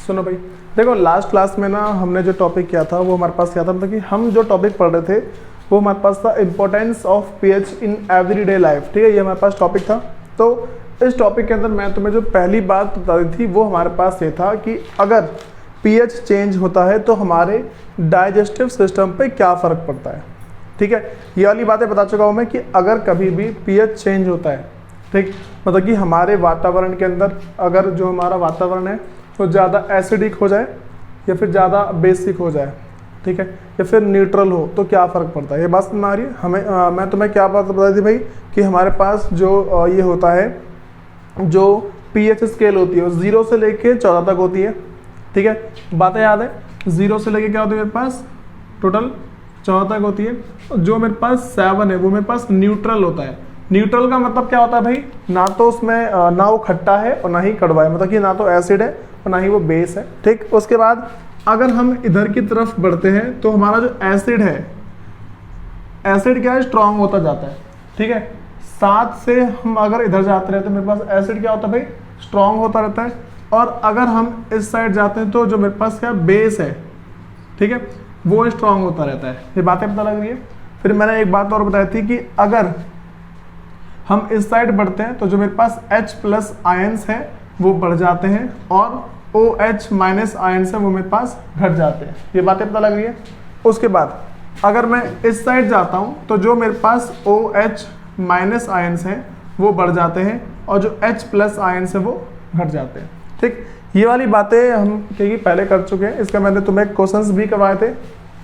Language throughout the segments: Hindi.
सुनो भाई, देखो लास्ट क्लास में ना हमने जो टॉपिक किया था वो हमारे पास क्या था, मतलब कि हम जो टॉपिक पढ़ रहे थे वो हमारे पास था importance of pH in everyday life. ठीक है, ये हमारे पास टॉपिक था। तो इस टॉपिक के अंदर मैं तुम्हें जो पहली बात बता दी थी वो हमारे पास ये था कि अगर पीएच चेंज होता है तो हमारे डाइजेस्टिव सिस्टम पे क्या फ़र्क पड़ता है। ठीक है, ये वाली बातें बता चुका हूँ मैं कि अगर कभी भी पीएच चेंज होता है, ठीक, मतलब कि हमारे वातावरण के अंदर अगर जो हमारा वातावरण है वो ज़्यादा एसिडिक हो जाए या फिर ज़्यादा बेसिक हो जाए, ठीक है, या फिर न्यूट्रल हो, तो क्या फ़र्क पड़ता है। ये बात समझ आ रही है हमें। मैं तुम्हें क्या बात बताई थी भाई कि हमारे पास जो ये होता है, जो पीएच स्केल होती है वो 0 से लेके 14 तक होती है। ठीक है, बातें याद है, 0 से लेके क्या होती है मेरे पास टोटल 14 तक होती है। जो मेरे पास 7 है वो मेरे पास न्यूट्रल होता है। न्यूट्रल का मतलब क्या होता है भाई, ना तो उसमें ना वो खट्टा है और ना ही कड़वा है, मतलब कि ना तो एसिड है और ना ही वो बेस है। ठीक, उसके बाद अगर हम इधर की तरफ बढ़ते हैं तो हमारा जो एसिड है, एसिड क्या है, स्ट्रांग होता जाता है। ठीक है, 7 से हम अगर इधर जाते रहते हैं मेरे पास एसिड क्या होता है भाई, स्ट्रांग होता रहता है। और अगर हम इस साइड जाते हैं तो जो मेरे पास क्या बेस है, ठीक है, वो स्ट्रांग होता रहता है। ये बातें पता लग रही है। फिर मैंने एक बात और बताई थी कि अगर हम इस साइड बढ़ते हैं तो जो मेरे पास H+ आयंस है वो बढ़ जाते हैं और OH- आयंस है वो मेरे पास घट जाते हैं। ये बातें पता लग रही है। उसके बाद अगर मैं इस साइड जाता हूँ तो जो मेरे पास OH- आयंस है वो बढ़ जाते हैं और जो H+ आयंस है वो घट जाते हैं। ठीक, ये वाली बातें हम क्योंकि पहले कर चुके हैं, इसका मैंने तुम्हें क्वेश्चंस भी करवाए थे।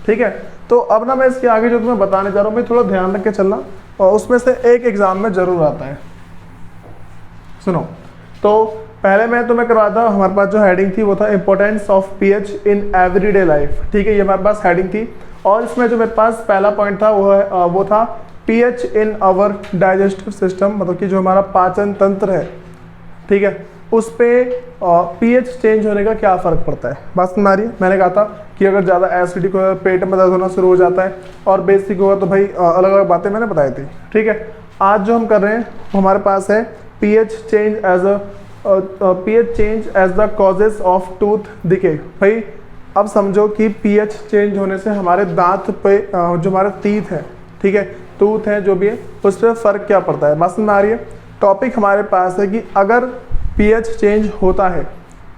ठीक है, तो अब ना मैं इसके आगे जो तुम्हें बताने जा रहा हूँ मैं थोड़ा ध्यान रख के चलना, और उसमें से एक एग्जाम में जरूर आता है। सुनो, तो पहले मैं तुम्हें करवाया था, हमारे पास जो हेडिंग थी वो था importance of pH in everyday life. ठीक है, ये हमारे पास हेडिंग थी और इसमें जो मेरे पास पहला पॉइंट था वो था pH in our digestive system, मतलब कि जो हमारा पाचन तंत्र है, ठीक है, उस पे पीएच चेंज होने का क्या फ़र्क पड़ता है। बात समझ आ रही है। मैंने कहा था कि अगर ज़्यादा एसिडिक हो, पेट में दर्द होना शुरू हो जाता है और बेसिक होगा तो भाई अलग अलग बातें मैंने बताई थी। ठीक है, आज जो हम कर रहे हैं वो हमारे पास है pH change as the causes of tooth decay. भाई अब समझो कि पीएच चेंज होने से हमारे दांत पे जो हमारे टीथ है, ठीक है, टूथ है जो भी है, उस पर फ़र्क क्या पड़ता है। बात समझ आ रही है। टॉपिक हमारे पास है कि अगर पीएच चेंज होता है,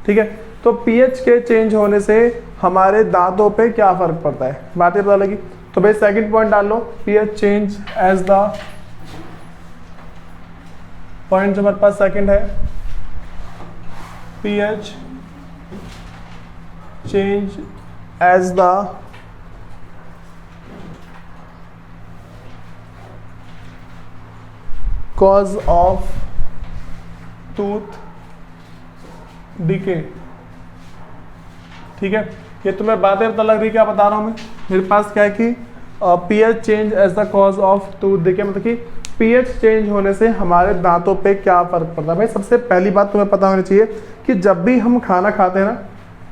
ठीक है, तो पीएच के चेंज होने से हमारे दांतों पे क्या फ़र्क पड़ता है, बातें पता लगी। तो भाई सेकंड पॉइंट डाल लो, pH change as the point जो हमारे पास सेकंड है, pH change as the cause of tooth decay. ठीक है, ये तुम्हें बातें पता लग रही है क्या बता रहा हूँ मैं। मेरे पास क्या है कि pH change as the cause of tooth decay, मतलब कि पीएच चेंज होने से हमारे दांतों पे क्या फ़र्क पड़ता है। भाई सबसे पहली बात तुम्हें पता होनी चाहिए कि जब भी हम खाना खाते हैं ना,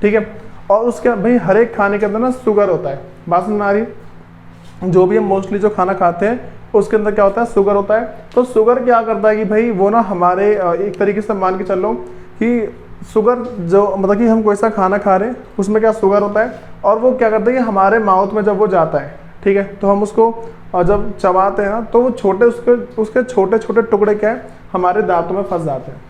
ठीक है, और उसके भाई हर एक खाने के अंदर ना शुगर होता है। बात समझ आ रही है। जो भी हम मोस्टली जो खाना खाते हैं उसके अंदर क्या होता है, शुगर होता है। तो शुगर क्या करता है कि भाई वो ना हमारे एक तरीके से मान के चल लो कि शुगर जो मतलब कि हम कोई सा खाना खा रहे हैं उसमें क्या शुगर होता है, और वो क्या करता है कि हमारे माउथ में जब वो जाता है, ठीक है, तो हम उसको जब चबाते हैं ना तो वो छोटे उसके छोटे छोटे टुकड़े क्या है हमारे दांतों में फंस जाते हैं।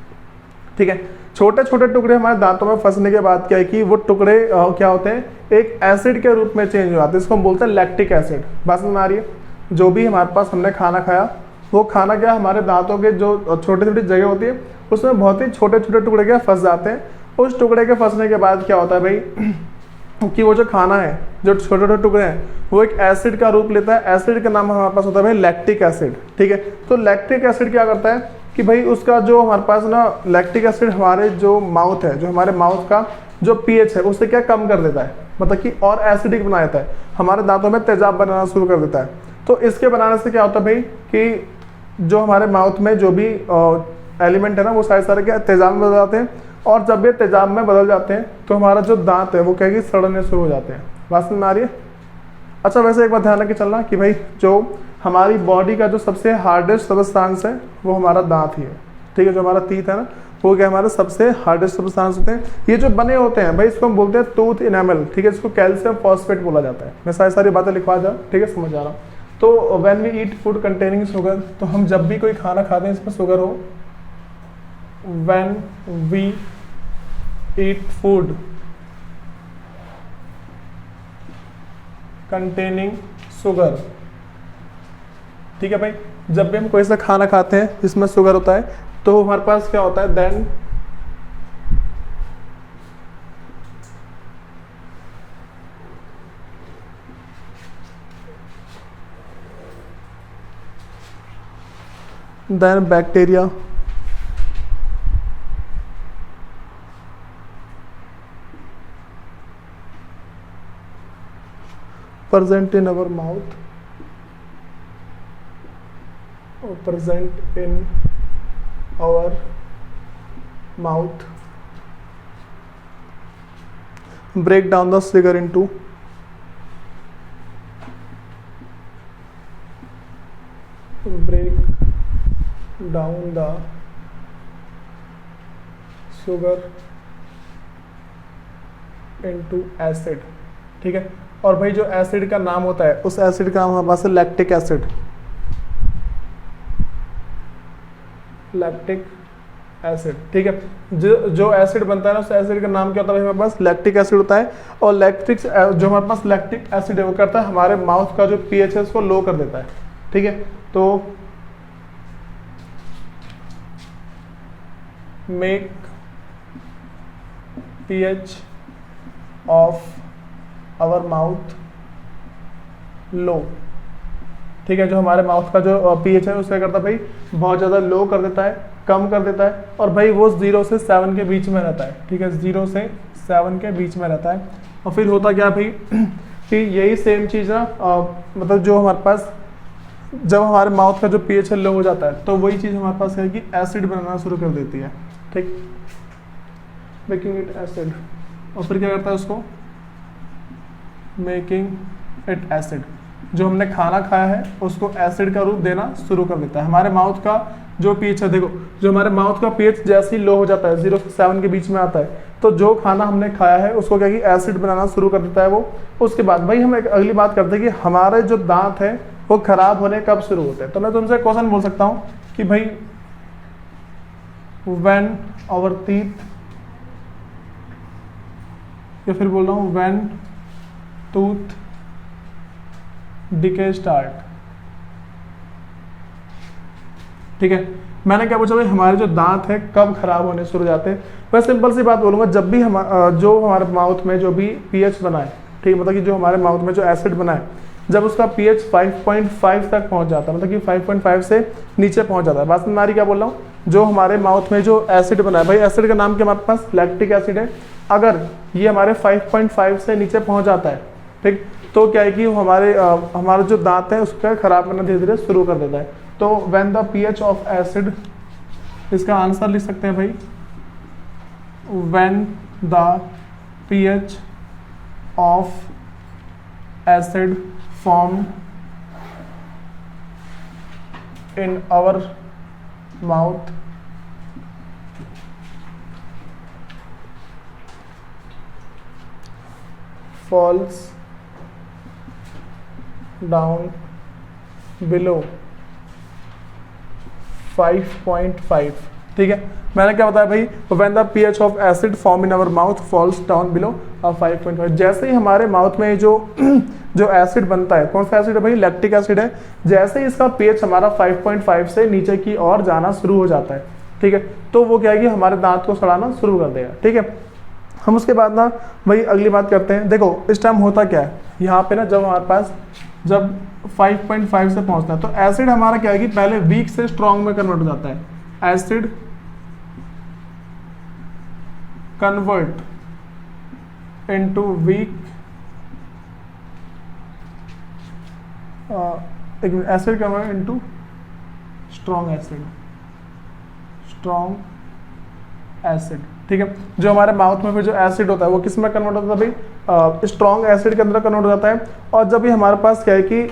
ठीक है, छोटे छोटे टुकड़े हमारे दांतों में फंसने के बाद क्या है कि वो टुकड़े क्या होते हैं, एक एसिड के रूप में चेंज हो जाते हैं। इसको हम बोलते हैं लैक्टिक एसिड। बात समझ आ रही है। जो भी हमारे पास हमने खाना खाया वो खाना क्या हमारे दांतों के जो छोटी छोटी जगह होती है उसमें बहुत ही छोटे छोटे टुकड़े क्या फंस जाते हैं। उस टुकड़े के फंसने के बाद क्या होता है भाई कि वो जो खाना है, जो छोटे छोटे टुकड़े हैं, वो एक एसिड का रूप लेता है। एसिड का नाम हमारे पास होता है भाई लैक्टिक एसिड। ठीक है, तो लैक्टिक एसिड क्या करता है कि भाई उसका जो हमारे पास ना लैक्टिक एसिड हमारे जो माउथ है, जो हमारे माउथ का जो पीएच है उससे क्या कम कर देता है, मतलब कि और एसिडिक बना देता है, हमारे दांतों में तेजाब बनाना शुरू कर देता है। तो इसके बनाने से क्या होता है भाई कि जो हमारे माउथ में जो भी एलिमेंट है ना वो सारे क्या तेजाब में बदल जाते हैं, और जब ये तेजाब में बदल जाते हैं तो हमारा जो दांत है वो क्या कि सड़ने शुरू हो जाते हैं। बात समझ में आ रही है। अच्छा, वैसे एक बात ध्यान रख के चलना कि भाई जो हमारी बॉडी का जो सबसे हार्डेस्ट सबस्टांस है वो हमारा दांत ही है। ठीक है, जो हमारा टीथ है ना वो क्या हमारे सबसे हार्डेस्ट सब्सटेंस होते हैं। ये जो बने होते हैं भाई इसको हम बोलते हैं टूथ इनेमल, ठीक है, इसको कैल्शियम फॉस्फेट बोला जाता है। मैं सारी बातें लिखवा जा, ठीक है, समझ आ रहा हूँ। तो when we eat food containing sugar, तो हम जब भी कोई खाना खाते हैं इसमें शुगर हो, when we eat food containing sugar, ठीक है भाई, जब भी हम कोई सा खाना खाते हैं जिसमें शुगर होता है तो हमारे पास क्या होता है, then bacteria present in our mouth or present in our mouth break down the sugar into acid, ठीक है। और भाई जो एसिड का नाम होता है उस एसिड का नाम हमारे पास है लैक्टिक एसिड, लैक्टिक एसिड, ठीक है। जो एसिड बनता है ना उस एसिड का नाम क्या होता है हमारे पास, लैक्टिक एसिड होता है। और लैक्टिक जो हमारे पास लैक्टिक एसिड है वो करता है हमारे माउथ का जो पीएच है उसको लो कर देता है, ठीक है। तो make pH of our mouth low, ठीक है। जो हमारे माउथ का जो पीएच है उसका करता है भाई बहुत ज़्यादा लो कर देता है, कम कर देता है। और भाई वो 0 से 7 के बीच में रहता है, ठीक है, 0 से 7 के बीच में रहता है। और फिर होता क्या भाई कि यही सेम चीज़ ना मतलब जो हमारे पास जब हमारे माउथ का जो पीएच है लो हो जाता है तो वही चीज़ हमारे पास है कि एसिड बनाना शुरू कर देती है, ठीक, मेकिंग इट एसिड। और फिर क्या करता है उसको, मेकिंग इट एसिड, जो हमने खाना खाया है उसको एसिड का रूप देना शुरू कर देता है। हमारे माउथ का जो पीएच है, देखो जो हमारे माउथ का पीएच जैसे ही लो हो जाता है 0 से 7 के बीच में आता है तो जो खाना हमने खाया है उसको क्या कि एसिड बनाना शुरू कर देता है वो। उसके बाद भाई हम एक अगली बात करते हैं कि हमारे जो दांत है वो खराब होने कब शुरू होते हैं। तो मैं तुमसे क्वेश्चन बोल सकता हूँ कि भाई व्हेन आवर टीथ, या फिर बोल रहा हूँ व्हेन टूथ डिके स्टार्ट, ठीक है। मैंने क्या पूछा भाई हमारे जो दांत है कब खराब होने शुरू हो जाते हैं। मैं सिंपल सी बात बोलूँगा, जब भी जो हमारे माउथ में जो भी पीएच बना है, ठीक है, मतलब कि जो हमारे माउथ में जो एसिड बना है जब उसका पीएच 5.5 तक पहुंच जाता है, मतलब कि 5.5 से नीचे पहुंच जाता है। बात में क्या बोल रहा हूँ, जो हमारे माउथ में जो एसिड बना है, भाई एसिड का नाम क्या हमारे पास, लैक्टिक एसिड है। अगर ये हमारे 5.5 से नीचे पहुंच जाता है, ठीक, तो क्या है कि हमारे जो दांत है उसका खराब करना धीरे धीरे शुरू कर देता है। तो when the pH of acid, इसका आंसर लिख सकते हैं भाई, when the pH of acid formed in our mouth falls down below 5.5, ठीक है। मैंने क्या बताया भाई, when the pH of acid formed in our mouth falls down below 5.5, जैसे ही हमारे माउथ में जो एसिड बनता है, कौन सा एसिड है भाई, लैक्टिक एसिड है, जैसे ही इसका पीएच हमारा 5.5 से नीचे की ओर जाना शुरू हो जाता है, ठीक है, तो वो क्या है कि हमारे दांत को सड़ाना शुरू कर देगा, ठीक है। हम उसके बाद ना भाई अगली बात करते हैं। देखो इस टाइम होता क्या है यहाँ पे ना, जब हमारे पास जब 5.5 से पहुंचता है तो एसिड हमारा क्या है कि पहले वीक से स्ट्रॉन्ग में कन्वर्ट हो जाता है। Acid convert into weak, acid convert into strong acid, strong acid, ठीक है। जो हमारे माउथ में फिर जो एसिड होता है वो किस में कन्वर्ट होता है भाई, स्ट्रॉन्ग एसिड के अंदर कन्वर्ट हो जाता है। और जब ये हमारे पास क्या है कि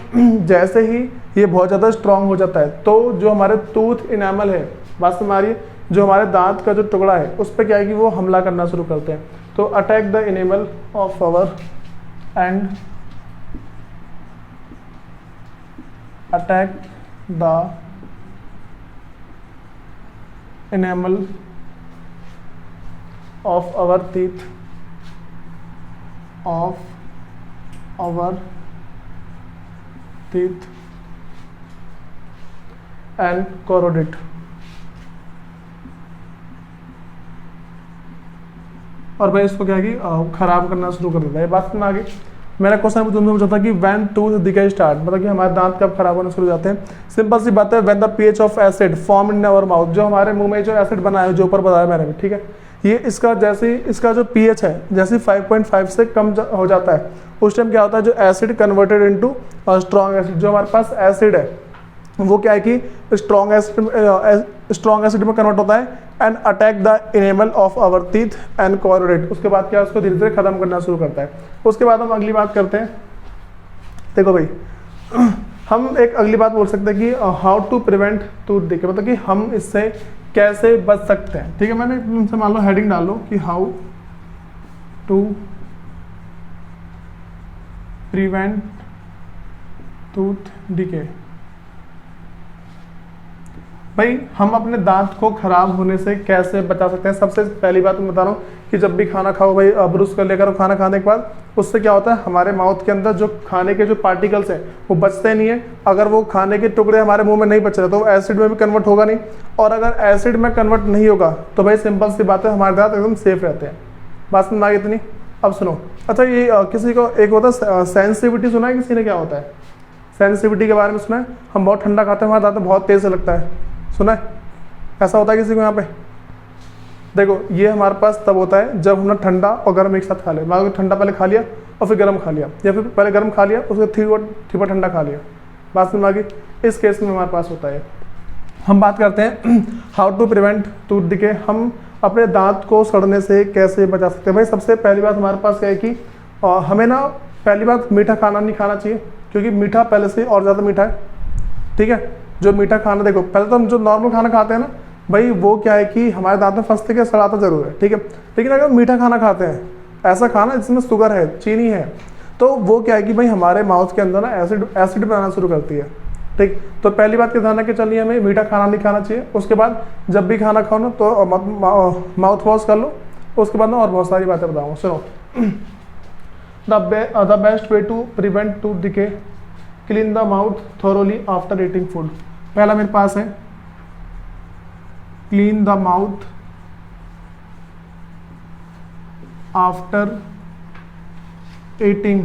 जैसे ही ये बहुत ज़्यादा स्ट्रॉन्ग हो जाता है तो जो हमारे टूथ इनेमल है, बात समझ आ रही है, जो हमारे दांत का जो टुकड़ा है उस पर क्या है कि वो हमला करना शुरू करते हैं। तो attack the enamel of our and attack the enamel of our teeth and corrode it। और भाई इसको क्या है कि खराब करना शुरू कर देता है। ये बात समझ में आ गई। मेरा क्वेश्चन तुमने पूछा था कि व्हेन टूथ डिके स्टार्ट, मतलब कि हमारे दांत कब खराब होने शुरू हो जाते हैं। सिंपल सी बात है, when the pH of acid form in our mouth, जो हमारे मुंह में जो एसिड बना है, जो ऊपर बताया मैंने भी, ठीक है, ये इसका जैसे इसका जो पीएच है जैसे 5.5 से कम हो जाता है, उस टाइम क्या होता है, जो acid converted into strong acid, जो हमारे पास एसिड है वो क्या है कि स्ट्रॉन्ग एसिड में कन्वर्ट होता है and attack the enamel of our teeth and corrode it. उसके बाद क्या, उसको धीरे धीरे खत्म करना शुरू करता है। उसके बाद हम अगली बात करते हैं। देखो भाई, हम एक अगली बात बोल सकते हैं कि how to prevent tooth decay, मतलब कि हम इससे कैसे बच सकते हैं। ठीक है, मैंने तुमसे मान लो हेडिंग डाल लो कि how to prevent tooth decay. भाई हम अपने दांत को खराब होने से कैसे बचा सकते हैं। सबसे पहली बात मैं बता रहा हूँ कि जब भी खाना खाओ भाई, ब्रश कर लेकर खाना खाने के बाद, उससे क्या होता है, हमारे माउथ के अंदर जो खाने के जो पार्टिकल्स हैं वो बचते नहीं है। अगर वो खाने के टुकड़े हमारे मुंह में नहीं बच रहे तो वो एसिड में भी कन्वर्ट होगा नहीं, और अगर एसिड में कन्वर्ट नहीं होगा तो भाई सिंपल सी बात है, हमारे दांत एकदम सेफ रहते हैं। बात समझ आ गई इतनी। अब सुनो, अच्छा ये किसी को एक होता है सेंसिटिविटी, सुना है किसी ने क्या होता है सेंसिटिविटी के बारे में? सुना है, हम बहुत ठंडा खाते हैं, हमारा दांत बहुत तेज से लगता है, सुना है? ऐसा होता है किसी को यहाँ पे? देखो, ये हमारे पास तब होता है जब हमने ठंडा और गर्म एक साथ खा लिया। मान लो ठंडा पहले खा लिया और फिर गर्म खा लिया, या फिर पहले गर्म खा लिया उसके ठीक ठंडा खा लिया। बात समझ आ गई? इस केस में हमारे पास होता है। हम बात करते हैं how to prevent tooth decay, हम अपने दांत को सड़ने से कैसे बचा सकते हैं। भाई सबसे पहली बात हमारे पास क्या है कि हमें ना, पहली बात, मीठा खाना नहीं खाना चाहिए, क्योंकि मीठा पहले से और ज़्यादा मीठा है। ठीक है, जो मीठा खाना, देखो पहले तो हम जो नॉर्मल खाना खाते हैं ना भाई, वो क्या है कि हमारे दांत में फंसते के सड़ाता जरूर है, ठीक है, लेकिन अगर मीठा खाना खाते हैं, ऐसा खाना जिसमें शुगर है, चीनी है, तो वो क्या है कि भाई हमारे माउथ के अंदर ना एसिड बनाना शुरू करती है। ठीक, तो पहली बात के ध्यान रखिए, चलिए हमें मीठा खाना नहीं खाना चाहिए। उसके बाद जब भी खाना खाओ ना तो माउथ वॉश कर लो। उसके बाद ना और बहुत सारी बातें बताऊँगा, सुनो। The best way to prevent tooth decay, clean the mouth thoroughly after eating food. पहला मेरे पास है clean the mouth after eating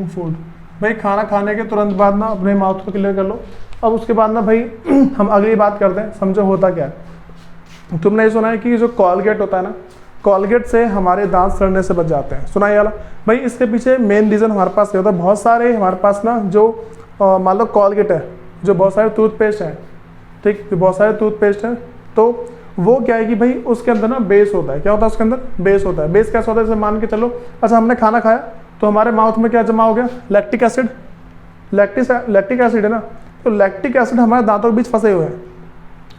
food. भाई खाना खाने के तुरंत बाद ना अपने माउथ को क्लियर कर लो। अब उसके बाद ना भाई हम अगली बात करते हैं, समझो होता क्या है। तुमने ये सुना है कि जो कॉलगेट होता है ना, कॉलगेट से हमारे दांत सड़ने से बच जाते हैं, सुना ये वाला? भाई इसके पीछे मेन रीज़न हमारे पास क्या होता है, बहुत सारे हमारे पास ना जो मान लो कॉलगेट है, जो बहुत सारे टूथपेस्ट हैं, ठीक, जो बहुत सारे टूथपेस्ट हैं, तो वो क्या है कि भाई उसके अंदर ना बेस होता है। क्या होता है उसके अंदर? बेस होता है। बेस कैसा होता है, जैसे मान के चलो, अच्छा हमने खाना खाया तो हमारे माउथ में क्या जमा हो गया, लैक्टिक एसिड। लैक्टिक एसिड है ना, तो लैक्टिक एसिड हमारे दांतों के बीच फंसे हुए हैं।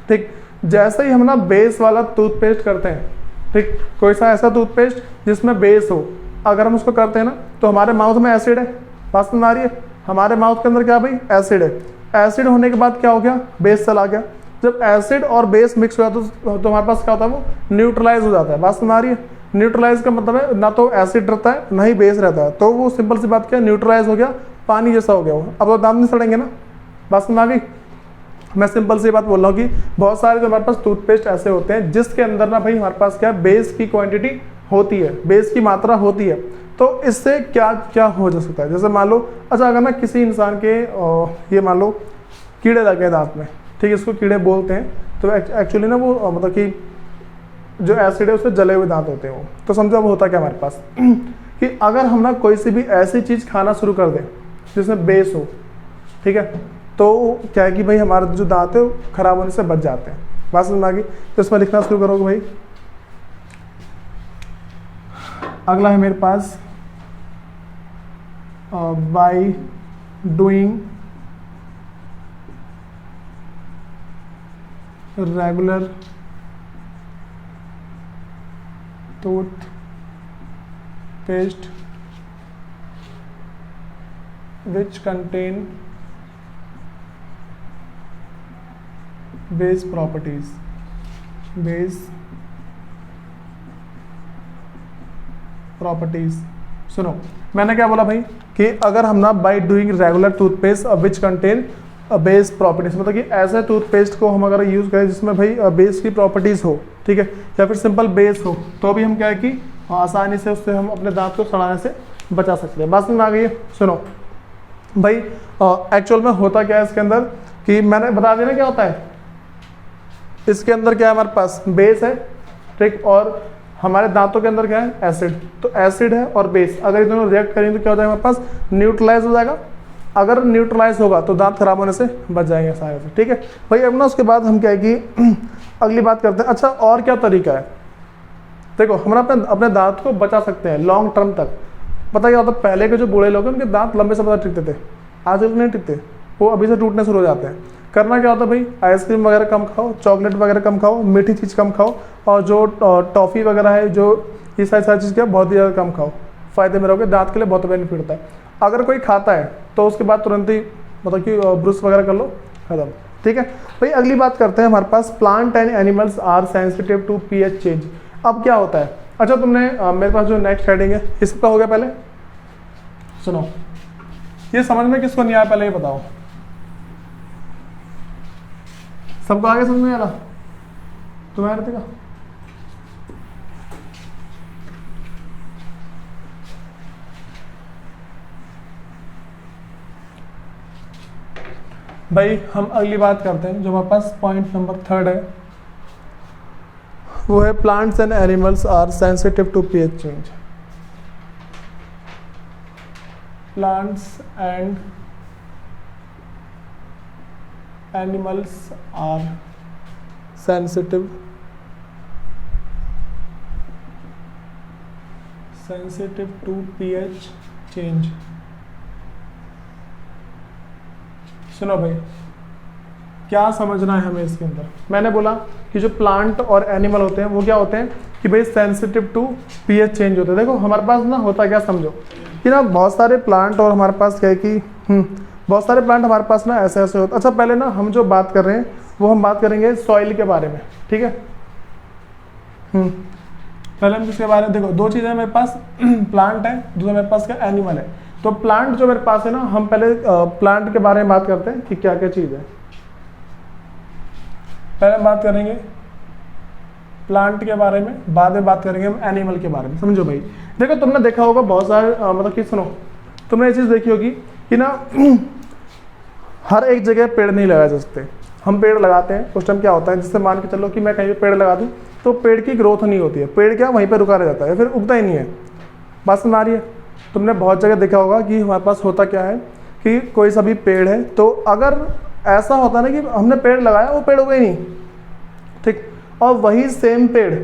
ठीक, जैसे ही हम ना बेस वाला टूथपेस्ट करते हैं, ठीक, कोई सा ऐसा टूथपेस्ट जिसमें बेस हो, अगर हम उसको करते हैं ना तो हमारे माउथ में एसिड है। बात समझ आ रही है? हमारे माउथ के अंदर क्या भाई, एसिड है। एसिड होने के बाद क्या हो गया, बेस चला गया। जब एसिड और बेस मिक्स हो जाता है तो हमारे पास क्या होता है, वो न्यूट्रलाइज हो जाता है। बात समझ आ रही है? न्यूट्रलाइज का मतलब है ना तो एसिड रहता है ना ही बेस रहता है, तो वो सिंपल सी बात क्या, न्यूट्रलाइज हो गया, पानी जैसा हो गया वो। अब वो दांत नहीं सड़ेंगे ना। बात समझ आ गई? मैं सिंपल सी बात बोल रहा हूँ कि बहुत सारे जो हमारे पास टूथपेस्ट ऐसे होते हैं जिसके अंदर ना भाई हमारे पास क्या, बेस की क्वांटिटी होती है, बेस की मात्रा होती है। तो इससे क्या क्या हो जा सकता है, जैसे मान लो, अच्छा अगर ना किसी इंसान के ये मान लो कीड़े लगे हैं दांत में, ठीक है, इसको कीड़े बोलते हैं, तो एक्चुअली ना वो मतलब कि जो एसिड है उससे जले हुए दांत होते हैं वो। तो समझो अब होता क्या हमारे पास कि अगर हम ना कोई सी भी ऐसी चीज़ खाना शुरू कर दें जिसमें बेस हो, ठीक है, तो क्या है कि भाई हमारे जो दांत है वो खराब होने से बच जाते हैं। बात समझ में आ गई? तो इसमें लिखना शुरू करोगे भाई। अगला है मेरे पास by doing regular toothpaste which contain base properties सुनो, मैंने क्या बोला भाई कि अगर हम ना by doing regular toothpaste which contain base properties, मतलब कि ऐसे टूथपेस्ट को हम अगर यूज़ करें जिसमें भाई बेस की प्रॉपर्टीज़ हो, ठीक है, या फिर सिंपल बेस हो, तो भी हम क्या है कि आसानी से उससे हम अपने दांत को सड़ाने से बचा सकते हैं। बात समझ में आ गई है? सुनो भाई, एक्चुअल में होता क्या है इसके अंदर कि मैंने बता दिया ना क्या होता है। इसके अंदर क्या है, हमारे पास बेस है, ठीक, और हमारे दांतों के अंदर क्या है, एसिड। तो एसिड है और बेस, अगर ये दोनों रिएक्ट करेंगे तो क्या हो जाएगा, हमारे पास न्यूट्रलाइज हो जाएगा। अगर न्यूट्रलाइज होगा तो दांत खराब होने से बच जाएंगे सारे से, ठीक है भाई। अब ना उसके बाद हम क्या है कि अगली बात करते हैं। अच्छा, और क्या तरीका है? देखो, हम अपने अपने दांत को बचा सकते हैं लॉन्ग टर्म तक। पता क्या होता है, पहले के जो बूढ़े लोग हैं उनके दांत लंबे समय तक टिकते थे, आजकल नहीं टिकते, वो अभी से टूटने शुरू हो जाते हैं। करना क्या होता है भाई, आइसक्रीम वगैरह कम खाओ, चॉकलेट वगैरह कम खाओ, मीठी चीज़ कम खाओ, और जो टॉफ़ी वगैरह है, जो ये सारी चीज़ क्या बहुत ही ज़्यादा कम खाओ, फ़ायदे में रहोगे, दांत के लिए बहुत बेनिफिट होता है। अगर कोई खाता है तो उसके बाद तुरंत ही मतलब कि ब्रश वगैरह कर लो, खत्म, ठीक है भाई। अगली बात करते हैं, हमारे पास plant and animals are sensitive to pH change. अब क्या होता है, अच्छा तुमने मेरे पास जो नेक्स्ट हेडिंग है इसका हो गया। पहले सुनो, ये समझ में किसको नहीं आया पहले ये बताओ। सबको आगे समझ में आ रहा? तुम्हें आ रहा? भाई हम अगली बात करते हैं, जो हमारे पास पॉइंट नंबर 3 है, वो है plants and animals are sensitive to pH change. Plants and animals are sensitive to pH change. सुनो भाई, क्या समझना है हमें इसके अंदर। मैंने बोला कि जो प्लांट और एनिमल होते हैं वो क्या होते हैं कि भाई सेंसिटिव टू पीएच चेंज होते हैं। देखो हमारे पास ना होता क्या, समझो कि ना बहुत सारे प्लांट और हमारे पास क्या है कि बहुत सारे प्लांट हमारे पास ना ऐसे ऐसे होते हैं। अच्छा, पहले ना हम जो बात कर रहे हैं वो हम बात करेंगे सॉइल के बारे में, ठीक है। पहले हम किसके बारे में, देखो दो चीज़ें मेरे पास, प्लांट है, दूसरा मेरे पास क्या एनिमल है। तो प्लांट जो मेरे पास है ना, हम पहले प्लांट के बारे में बात करते हैं कि क्या क्या चीज़ है। पहले हम बात करेंगे प्लांट के बारे में, बाद में बात करेंगे हम एनिमल के बारे में। समझो भाई, देखो तुमने देखा होगा बहुत सारे मतलब कि सुनो, तुमने ये चीज़ देखी होगी कि ना हर एक जगह पेड़ नहीं लगाए जा सकते। हम पेड़ लगाते हैं उस टाइम क्या होता है, जिससे मान के चलो कि मैं कहीं पे पेड़ लगा दूं तो पेड़ की ग्रोथ नहीं होती है, पेड़ क्या वहीं पे रुका रह जाता है, फिर उगता ही नहीं है। बात समझ आ रही है? तुमने बहुत जगह देखा होगा कि हमारे पास होता क्या है कि कोई सा भी पेड़ है, तो अगर ऐसा होता है ना कि हमने पेड़ लगाया, वो पेड़ उगा ही नहीं, ठीक, और वही सेम पेड़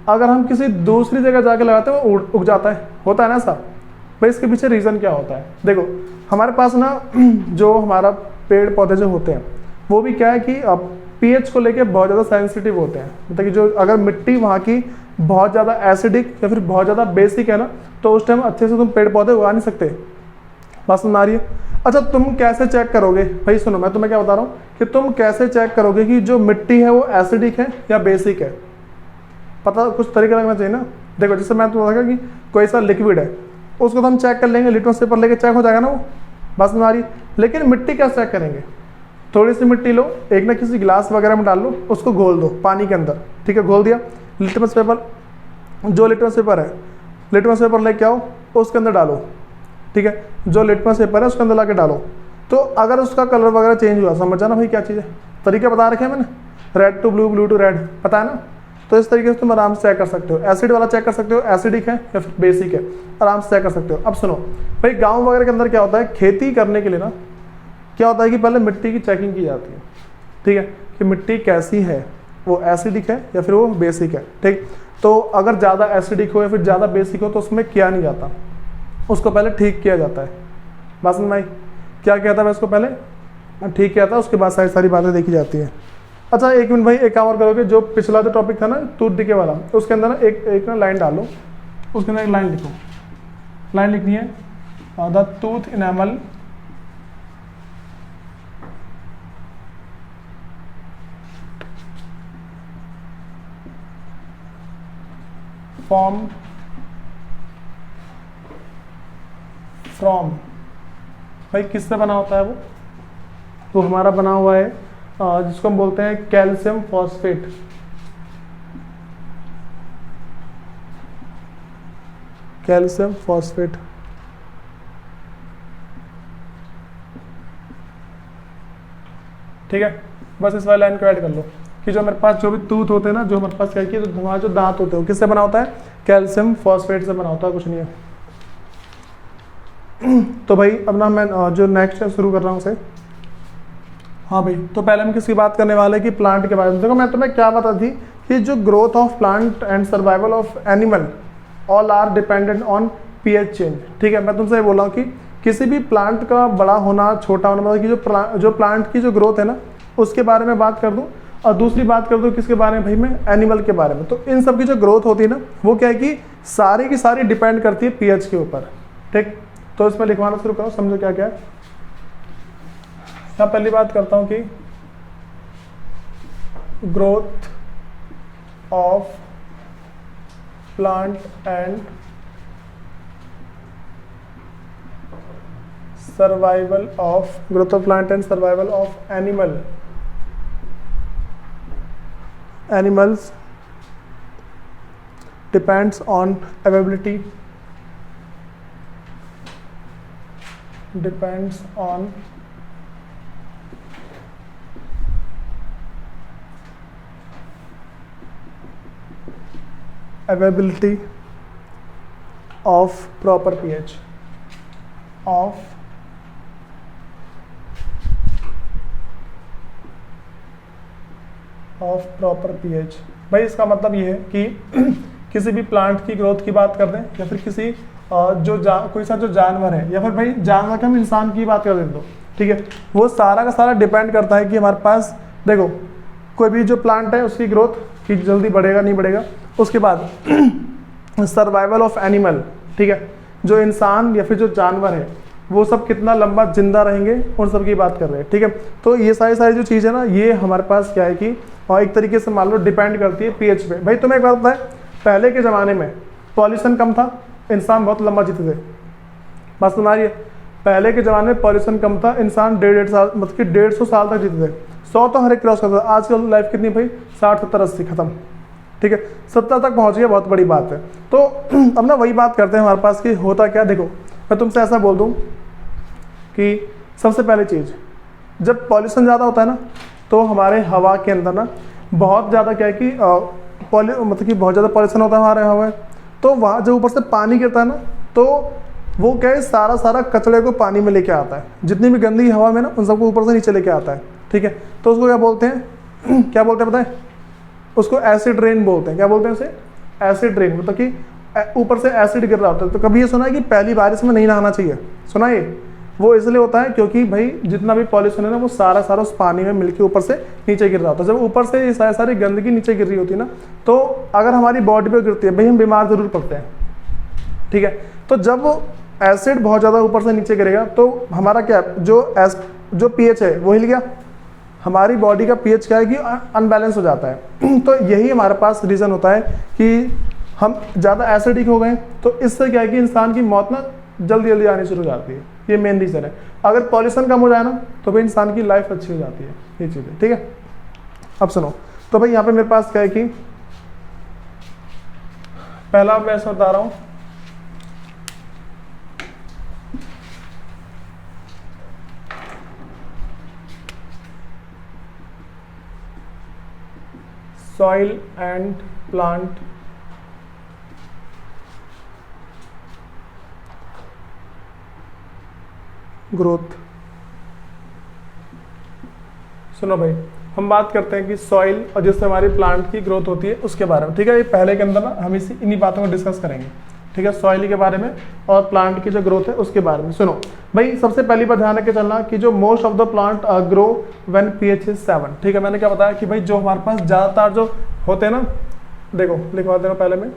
अगर हम किसी दूसरी जगह जाके लगाते हैं वो उग जाता है, होता है ना ऐसा। भाई इसके पीछे रीज़न क्या होता है, देखो हमारे पास ना जो हमारा पेड़ पौधे जो होते हैं वो भी क्या है कि अब पीएच को लेके बहुत ज़्यादा सेंसिटिव होते हैं। मतलब कि जो अगर मिट्टी वहाँ की बहुत ज़्यादा एसिडिक या फिर बहुत ज़्यादा बेसिक है ना, तो उस टाइम अच्छे से तुम पेड़ पौधे उगा नहीं सकते। बात समझ आ रही है? अच्छा, तुम कैसे चेक करोगे भाई, सुनो मैं तुम्हें क्या बता रहा हूँ कि तुम कैसे चेक करोगे कि जो मिट्टी है वो एसिडिक है या बेसिक है। पता कुछ तरीका लगना चाहिए ना। देखो जैसे मैं तुम्हें लगा कि कोई सा लिक्विड है, उसको तो हम चेक कर लेंगे, लिटमस पेपर लेके चेक हो जाएगा ना वो। बात समझ आ रही है? लेकिन मिट्टी क्या चेक करेंगे, थोड़ी सी मिट्टी लो, एक ना किसी गिलास वगैरह में डाल लो, उसको घोल दो पानी के अंदर, ठीक है, घोल दिया, लिटमस पेपर, जो लिटमस पेपर है, लिटमस पेपर लेके आओ, उसके अंदर डालो, ठीक है, जो लिटमस पेपर है उसके अंदर लाके डालो, तो अगर उसका कलर वगैरह चेंज हुआ, समझ जाना भाई क्या चीज़ है। तरीके बता रखे हैं मैंने, red to blue, blue to red, पता है ना। तो इस तरीके से तुम आराम से चेक कर सकते हो, एसिड वाला चेक कर सकते हो, एसिडिक है या फिर बेसिक है, आराम से चेक कर सकते हो। अब सुनो भाई, गाँव वगैरह के अंदर क्या होता है, खेती करने के लिए ना क्या होता है कि पहले मिट्टी की चेकिंग की जाती है, ठीक है, कि मिट्टी कैसी है, वो एसिडिक है या फिर वो बेसिक है, ठीक। तो अगर ज़्यादा एसिडिक हो या फिर ज़्यादा बेसिक हो तो उसमें किया नहीं जाता, उसको पहले ठीक किया जाता है। बात समझ में आई? क्या कहता है उसको पहले ठीक किया था, उसके बाद सारी बातें देखी जाती है। अच्छा एक मिनट भाई, एक काम और करोगे, जो पिछला जो टॉपिक था ना टूथ डिके वाला, उसके अंदर ना एक ना लाइन डालो, उसके अंदर एक लाइन लिखो। लाइन लिखनी है the tooth enamel form from, भाई किससे बना होता है वो हमारा बना हुआ है जिसको हम बोलते हैं कैल्शियम फॉस्फेट। कैल्शियम फॉस्फेट, ठीक है। बस इस वाली लाइन को ऐड कर लो कि जो हमारे पास जो भी टूथ होते हैं ना, जो हमारे पास क्या कि हमारा जो दांत होते हैं किससे बना होता है, कैल्शियम फॉस्फेट से बना होता है, कुछ नहीं है। तो भाई अब ना मैं जो नेक्स्ट है शुरू कर रहा हूँ उसे। हाँ भाई, तो पहले हम किसकी बात करने वाले कि प्लांट के बारे में। देखो मैं तुम्हें क्या बता थी कि जो growth of plant and survival of animal all are dependent on pH change, ठीक है। मैं तुमसे ये बोल रहा हूँ कि किसी भी प्लांट का बड़ा होना छोटा होना, मतलब कि जो प्लांट की जो ग्रोथ है ना उसके बारे में बात कर दूँ, और दूसरी बात कर दूँ किसके बारे में भाई, मैं एनिमल के बारे में। तो इन सब की जो ग्रोथ होती है ना वो क्या है कि सारी की सारी डिपेंड करती है पीएच के ऊपर, ठीक। तो इसमें लिखवाना शुरू करो, समझो क्या क्या है। यहाँ पहली बात करता हूँ कि growth of plant and survival of animals depends on availability, depends on availability of proper pH, of proper pH। भाई इसका मतलब ये है कि किसी भी प्लांट की ग्रोथ की बात कर दें या फिर किसी कोई सा जो जानवर है, या फिर भाई जानवर के हम इंसान की बात कर दें तो ठीक है, वो सारा का सारा डिपेंड करता है कि हमारे पास देखो कोई भी जो प्लांट है उसकी ग्रोथ कि जल्दी बढ़ेगा नहीं बढ़ेगा। उसके बाद सर्वाइवल ऑफ एनिमल, ठीक है, जो इंसान या फिर जो जानवर है वो सब कितना लंबा जिंदा रहेंगे उन सब की बात कर रहे हैं, ठीक है। तो ये सारी जो चीज़ है ना ये हमारे पास क्या है कि और एक तरीके से मान लो डिपेंड करती है पीएच पे। भाई तुम्हें एक बात पता है, पहले के ज़माने में पॉल्यूशन कम था, इंसान बहुत लंबा जीते थे। बस तुम्हारी पहले के ज़माने में पॉल्यूशन कम था, इंसान 150 साल मतलब कि 150 साल तक जीते थे। 100 तो हर एक क्रॉस करता था। आजकल लाइफ कितनी भाई 60 70 80 खत्म, ठीक है, 70 तक पहुँच गया, बहुत बड़ी बात है। तो अब ना वही बात करते हैं हमारे पास कि होता क्या। देखो मैं तुमसे ऐसा बोल दूँ कि सबसे पहले चीज़, जब पॉल्यूशन ज़्यादा होता है ना तो हमारे हवा के अंदर ना बहुत ज़्यादा क्या है कि मतलब कि बहुत ज़्यादा पॉल्यूशन होता है हमारे हवा में, तो वहाँ जब ऊपर से पानी गिरता है ना तो वो क्या है सारा कचरे को पानी में लेके आता है, जितनी भी गंदगी हवा में ना उन सबको ऊपर से नीचे लेके आता है, ठीक है। तो उसको क्या बोलते हैं क्या बोलते हैं बताएं, उसको एसिड रेन बोलते हैं। क्या बोलते हैं उसे, एसिड रेन, मतलब कि ऊपर से एसिड गिर रहा होता है। तो कभी ये सुना है कि पहली बारिश में नहीं नहाना चाहिए, सुना ये? वो इसलिए होता है क्योंकि भाई जितना भी पॉल्यूशन है ना वो सारा उस पानी में मिलके ऊपर से नीचे गिर रहा होता है। जब ऊपर से ये सारी गंदगी नीचे गिर रही होती है ना तो अगर हमारी बॉडी पे गिरती है भाई हम बीमार जरूर पड़ते हैं, ठीक है। तो जब एसिड बहुत ज़्यादा ऊपर से नीचे गिरेगा तो हमारा क्या जो पीएच है वो हिल गया, हमारी बॉडी का पीएच क्या है कि अनबैलेंस हो जाता है। तो यही हमारे पास रीज़न होता है कि हम ज़्यादा एसिडिक हो गए, तो इससे क्या है कि इंसान की मौत ना जल्दी आनी शुरू हो जाती है। ये मेन रीज़न है। अगर पॉल्यूशन कम हो जाए ना तो भाई इंसान की लाइफ अच्छी हो जाती है, ये चीज़ है, ठीक है। अब सुनो, तो भाई यहाँ पे मेरे पास क्या है कि पहला मैं ऐसा बता रहा हूँ सॉइल एंड प्लांट ग्रोथ। सुनो भाई, हम बात करते हैं कि सॉइल और जिससे हमारी प्लांट की ग्रोथ होती है उसके बारे में, ठीक है। ये पहले के अंदर ना हम इन्हीं बातों को डिस्कस करेंगे। ठीक है, सॉइल के बारे में और प्लांट की जो ग्रोथ है उसके बारे में। सुनो भाई, सबसे पहली बात ध्यान रख चलना कि जो most of the plant grow when pH is 7। ठीक है, मैंने क्या बताया कि भाई जो हमारे पास ज़्यादातर जो होते हैं ना, देखो लिखवा देना पहले में,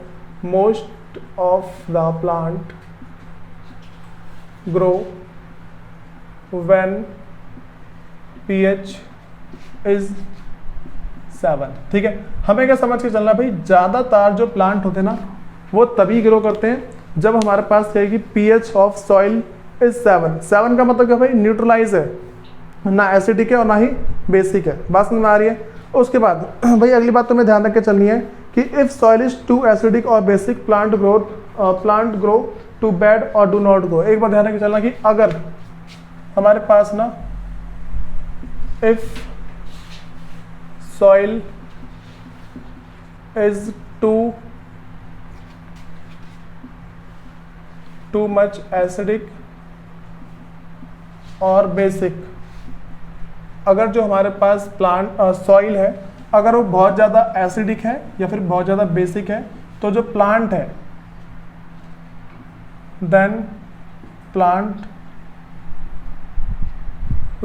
most of the plant grow when pH is 7। ठीक है, हमें क्या समझ के चलना भाई, ज़्यादातर जो प्लांट होते हैं ना वो तभी ग्रो करते हैं जब हमारे पास क्या है कि पीएच ऑफ सॉइल इज 7। 7 का मतलब क्या भाई, न्यूट्रलाइज है, ना एसिडिक है और ना ही बेसिक है। बात समझ में आ रही है। उसके बाद भाई अगली बात तुम्हें ध्यान रख के चलनी है कि if soil is too acidic और basic plant grow too bad और डू नॉट ग्रो। एक बार ध्यान रख के चलना कि अगर हमारे पास ना if soil is to much acidic और बेसिक, अगर जो हमारे पास प्लांट सॉइल है अगर वो बहुत ज़्यादा एसिडिक है या फिर बहुत ज़्यादा बेसिक है, तो जो प्लांट है then plant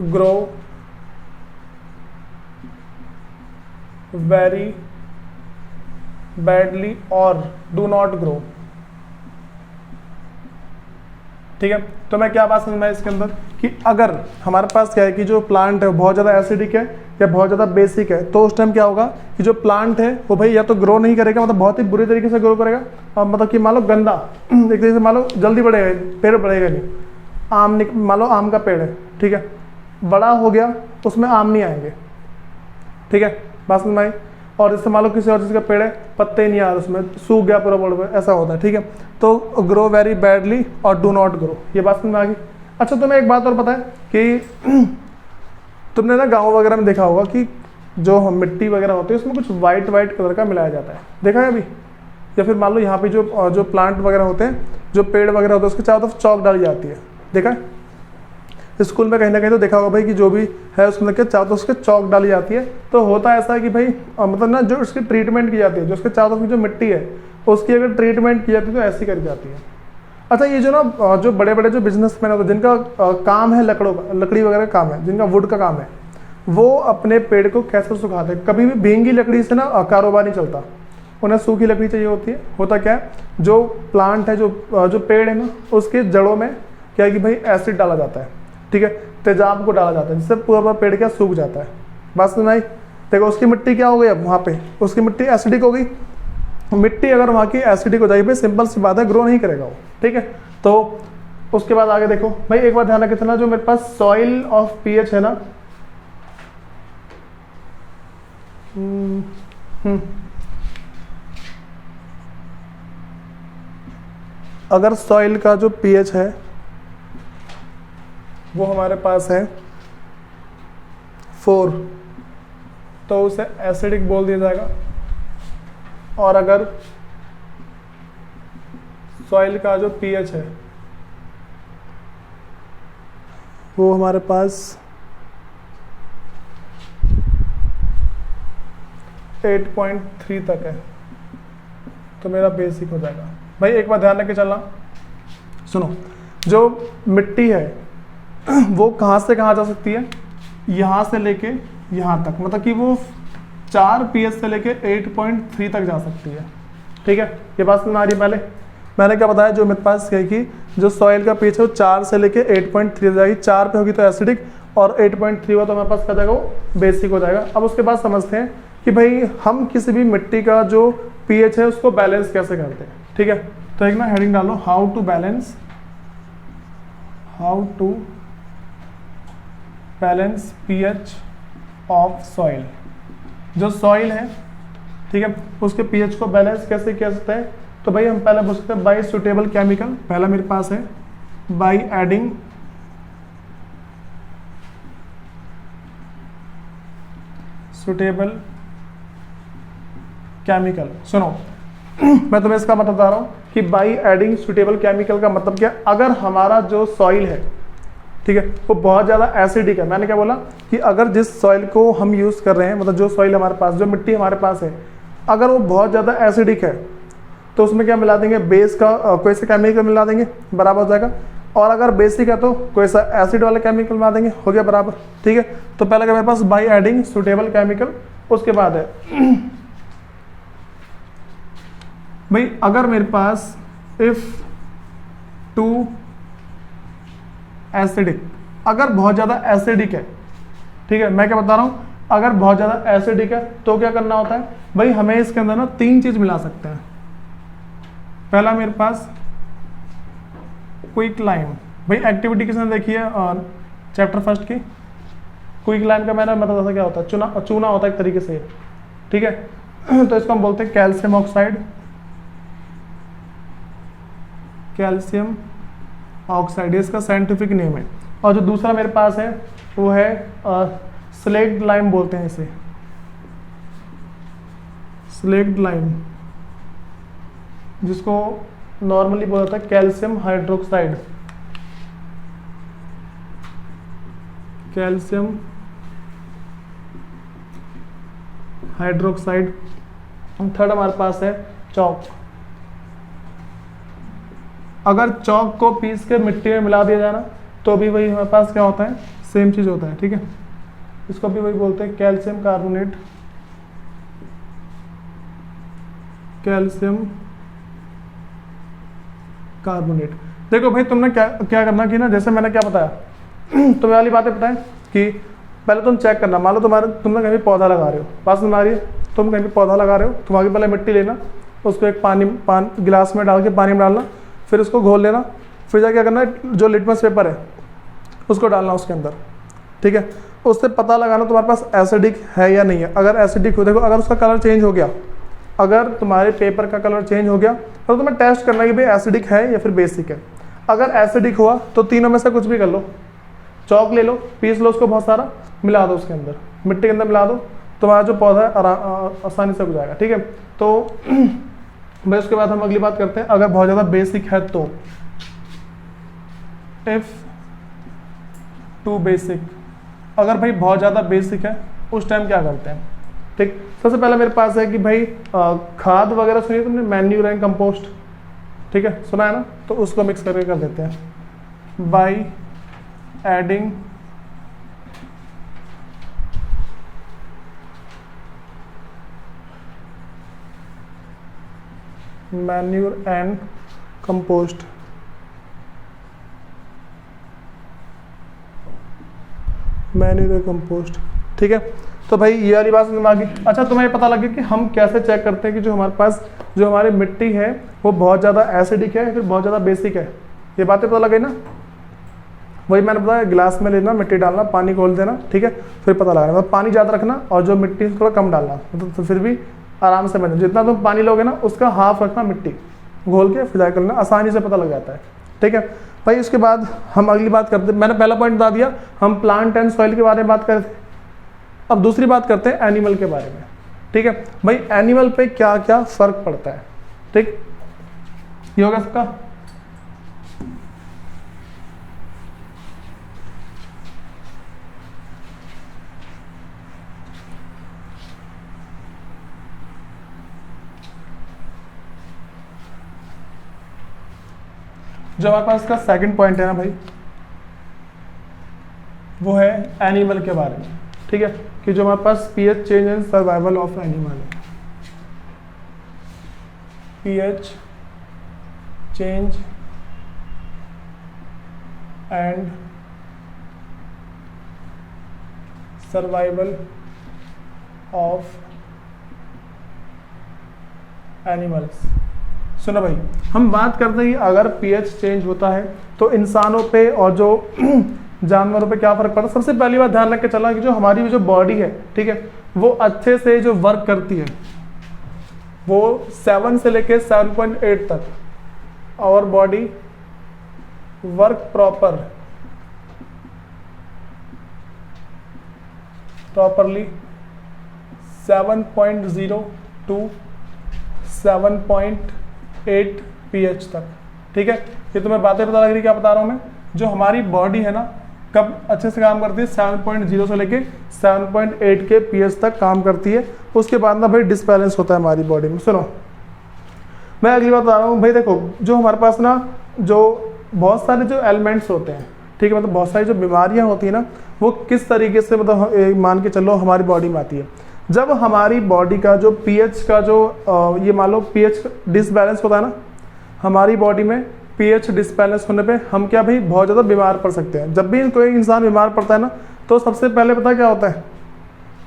grow very badly और डू नॉट ग्रो। ठीक है, तो मैं क्या बात समझ में इसके अंदर कि अगर हमारे पास क्या है कि जो प्लांट है बहुत ज़्यादा एसिडिक है या बहुत ज़्यादा बेसिक है, तो उस टाइम क्या होगा कि जो प्लांट है वो भाई या तो ग्रो नहीं करेगा, मतलब बहुत ही बुरी तरीके से ग्रो करेगा, और मतलब कि मान लो गंदा, एक तरीके से मान लो जल्दी बढ़ेगा, पेड़ बढ़ेगा नहीं। आम मान लो आम का पेड़ है, ठीक है, बड़ा हो गया उसमें आम नहीं आएंगे। ठीक है, बात समझ में आई। और इससे मान लो किसी और चीज़ का पेड़ है, पत्ते नहीं आ रहे, उसमें सूख गया पूरा बोर्ड पर, ऐसा होता है। ठीक है, तो ग्रो वेरी बैडली और डू नॉट ग्रो, ये बात समझ में आ गई। अच्छा, तुम्हें एक बात और पता है कि तुमने ना गाँव वगैरह में देखा होगा कि जो मिट्टी वगैरह होती है उसमें कुछ वाइट कलर का मिलाया जाता है, देखा है अभी? या फिर मान लो यहाँ पे जो प्लांट वगैरह होते हैं, जो पेड़ वगैरह होते हैं, उसके चारों तरफ चौक डाली जाती है, देखा है? स्कूल में कहीं ना कहीं तो देखा होगा भाई कि जो भी है उसमें के चारों तरफ उसके चौक डाली जाती है। तो होता ऐसा है कि भाई मतलब ना जो उसकी ट्रीटमेंट की जाती है, जो उसके चारों तरफ की जो मिट्टी है उसकी अगर ट्रीटमेंट की जाती है तो ऐसी करी जाती है। अच्छा, ये जो ना जो बड़े बड़े जो बिजनेसमैन होते हैं जिनका काम है लकड़ी वगैरह का काम है, जिनका वुड का काम है, वो अपने पेड़ को कैसे सुखाते हैं? कभी भी भींगी लकड़ी से ना कारोबार नहीं चलता, उन्हें सूखी लकड़ी चाहिए होती है। होता क्या है, जो प्लांट है, जो पेड़ है ना, उसके जड़ों में क्या है कि भाई एसिड डाला जाता है, ठीक है, तेजाब को डाला जाता है, जिससे पूरा पेड़ क्या सूख जाता है। बात समझ आई? देखो उसकी मिट्टी क्या हो गई, अब वहाँ पे उसकी मिट्टी एसिडिक हो गई। मिट्टी अगर वहाँ की एसिडिक हो जाएगी भाई, सिंपल सी बात है, ग्रो नहीं करेगा वो। ठीक है, तो उसके बाद आगे देखो भाई, एक बार ध्यान रखिए चलना, जो मेरे पास सॉइल ऑफ पीएच है ना, अगर सॉइल का जो पीएच है वो हमारे पास है 4, तो उसे एसिडिक बोल दिया जाएगा। और अगर सॉइल का जो पीएच है वो हमारे पास 8.3 तक है तो मेरा बेसिक हो जाएगा। भाई एक बार ध्यान रख के चलना, सुनो, जो मिट्टी है वो कहाँ से कहाँ जा सकती है, यहाँ से लेके यहाँ तक, मतलब कि वो 4 pH से लेके 8.3 तक जा सकती है। ठीक है, ये बात समझ आ रही है? पहले मैंने क्या बताया, जो मेरे पास है कि जो सॉइल का pH है वो 4 से लेके 8.3 जाएगी। 4 पे होगी तो एसिडिक और 8.3 हुआ तो हमारे पास क्या जाएगा, वो बेसिक हो जाएगा। अब उसके बाद समझते हैं कि भाई हम किसी भी मिट्टी का जो pH है उसको बैलेंस कैसे करते हैं। ठीक है, तो एक ना हेडिंग डालो, how to balance pH of soil. जो सॉइल है, ठीक है, उसके pH को बैलेंस कैसे किया जाता है? तो भाई हम पहले बोल सकते हैं बाई सुटेबल केमिकल। पहला मेरे पास है बाई एडिंग सुटेबल केमिकल। सुनो मैं तुम्हें इसका मतलब बता रहा हूँ कि बाई एडिंग सुटेबल केमिकल का मतलब क्या, अगर हमारा जो सॉइल है, ठीक है, वो बहुत ज़्यादा एसिडिक है। मैंने क्या बोला कि अगर जिस सॉइल को हम यूज़ कर रहे हैं, मतलब जो सॉइल हमारे पास, जो मिट्टी हमारे पास है, अगर वो बहुत ज़्यादा एसिडिक है तो उसमें क्या मिला देंगे, बेस का कोई सा केमिकल मिला देंगे, बराबर हो जाएगा। और अगर बेसिक है तो कोई सा एसिड वाला केमिकल मिला देंगे, हो गया बराबर, ठीक है। तो पहले क्या मेरे पास, बाई एडिंग सुटेबल केमिकल। उसके बाद है भाई अगर मेरे पास इफ टू एसिडिक, अगर बहुत ज़्यादा एसिडिक है, ठीक है, मैं क्या बता रहा हूँ, अगर बहुत ज़्यादा एसिडिक है तो क्या करना होता है भाई, हमें इसके अंदर ना 3 चीज़ मिला सकते हैं। पहला मेरे पास क्विक लाइम, भाई एक्टिविटी किसने देखी है और चैप्टर फर्स्ट की, क्विक लाइम का मैंने मतलब ऐसा क्या होता है, चूना होता है एक तरीके से, ठीक है। तो इसको हम बोलते हैं कैल्शियम ऑक्साइड, कैल्शियम ऑक्साइड इसका साइंटिफिक नेम है। और जो दूसरा मेरे पास है वो है स्लेक्ड लाइम बोलते हैं इसे, स्लेक्ड लाइम, जिसको नॉर्मली बोला जाता है calcium hydroxide, calcium hydroxide. Third हमारे पास है चौक, अगर चौक को पीस के मिट्टी में मिला दिया जाए ना तो भी वही हमारे पास क्या होता है, सेम चीज होता है, ठीक है। इसको भी वही बोलते हैं कैल्शियम कार्बोनेट, कैल्शियम कार्बोनेट। देखो भाई तुमने क्या क्या करना कि ना, जैसे मैंने क्या बताया तुम्हें वाली बातें बताएं कि पहले तुम चेक करना, मान लो तुमने कहीं पौधा लगा रहे हो, पास में आ रही है, तुम कहीं भी पौधा लगा रहे हो, तुम आगे पहले मिट्टी लेना, उसको एक गिलास में डाल के पानी में डालना, फिर उसको घोल लेना, फिर जाके क्या करना है, जो लिटमस पेपर है उसको डालना उसके अंदर, ठीक है। उससे पता लगाना तुम्हारे पास एसिडिक है या नहीं है। अगर एसिडिक हो, देखो अगर उसका कलर चेंज हो गया, अगर तुम्हारे पेपर का कलर चेंज हो गया तो तुम्हें टेस्ट करना है कि भाई एसिडिक है या फिर बेसिक है। अगर एसिडिक हुआ तो तीनों में से कुछ भी कर लो, चौक ले लो, पीस लो उसको बहुत सारा, मिला दो उसके अंदर, मिट्टी के अंदर मिला दो, तुम्हारा जो पौधा है आसानी से हो जाएगा, ठीक है। तो भाई उसके बाद हम अगली बात करते हैं, अगर बहुत ज़्यादा बेसिक है तो इफ टू बेसिक, अगर भाई बहुत ज़्यादा बेसिक है उस टाइम क्या करते हैं, ठीक। सबसे पहले मेरे पास है कि भाई खाद वगैरह सुनिए तुमने, मैन्यूर एंड कंपोस्ट, ठीक है, सुना है ना, तो उसको मिक्स करके कर देते हैं by adding manure and compost, manure and compost, ठीक है। तो भाई ये वाली बात समझ में आ गई। अच्छा तुम्हें ये पता लगे कि हम कैसे चेक करते हैं कि जो हमारे पास जो हमारी मिट्टी है वो बहुत ज़्यादा एसिडिक है या फिर बहुत ज़्यादा बेसिक है, ये बातें पता लगे ना। वही मैंने बताया, गिलास में लेना, मिट्टी डालना, पानी घोल देना, ठीक है, फिर पता लगाना, मतलब पानी ज़्यादा रखना और जो मिट्टी थोड़ा कम डालना, मतलब तो फिर भी आराम से बने, जितना तुम पानी लोगे ना उसका हाफ रखना मिट्टी घोल के, फिर करना, आसानी से पता लग जाता है, ठीक है भाई। उसके बाद हम अगली बात करते हैं, मैंने पहला पॉइंट बता दिया, हम प्लांट एंड सॉइल के बारे में बात कर रहे थे। अब दूसरी बात करते हैं एनिमल के बारे में, ठीक है भाई। एनिमल पे क्या क्या फर्क पड़ता है, ठीक, ये होगा सबका। जो हमारे पास का सेकंड पॉइंट है ना भाई, वो है एनिमल के बारे में, ठीक है, कि जो हमारे पास pH change and survival of animal है, pH change and survival of animals. सुनो भाई, हम बात करते हैं अगर पीएच चेंज होता है तो इंसानों पे और जो जानवरों पे क्या फर्क पड़ता है। सबसे पहली बात ध्यान रख के चलना कि जो हमारी जो बॉडी है, ठीक है, वो अच्छे से जो वर्क करती है, वो 7 से लेके 7.8 तक, और body work properly 7.0 to 7.8 pH तक, ठीक है। ये तुम्हें बातें पता लग रही, क्या बता रहा हूँ मैं, जो हमारी बॉडी है ना कब अच्छे से काम करती है, 7.0 से लेके 7.8 के pH तक काम करती है। उसके बाद ना भाई डिसबैलेंस होता है हमारी बॉडी में। सुनो मैं अगली बात बता रहा हूँ भाई, देखो जो हमारे पास ना जो बहुत सारे जो एलिमेंट्स होते हैं, ठीक है, मतलब बहुत सारी जो बीमारियाँ होती हैं ना, वो किस तरीके से मतलब मान के चलो हमारी बॉडी में आती है। जब हमारी बॉडी का जो पीएच का जो ये मान लो पीएच डिसबैलेंस होता है ना, हमारी बॉडी में पीएच डिसबैलेंस होने पे हम क्या भाई बहुत ज़्यादा बीमार पड़ सकते हैं। जब भी कोई इंसान बीमार पड़ता है ना, तो सबसे पहले पता क्या होता है,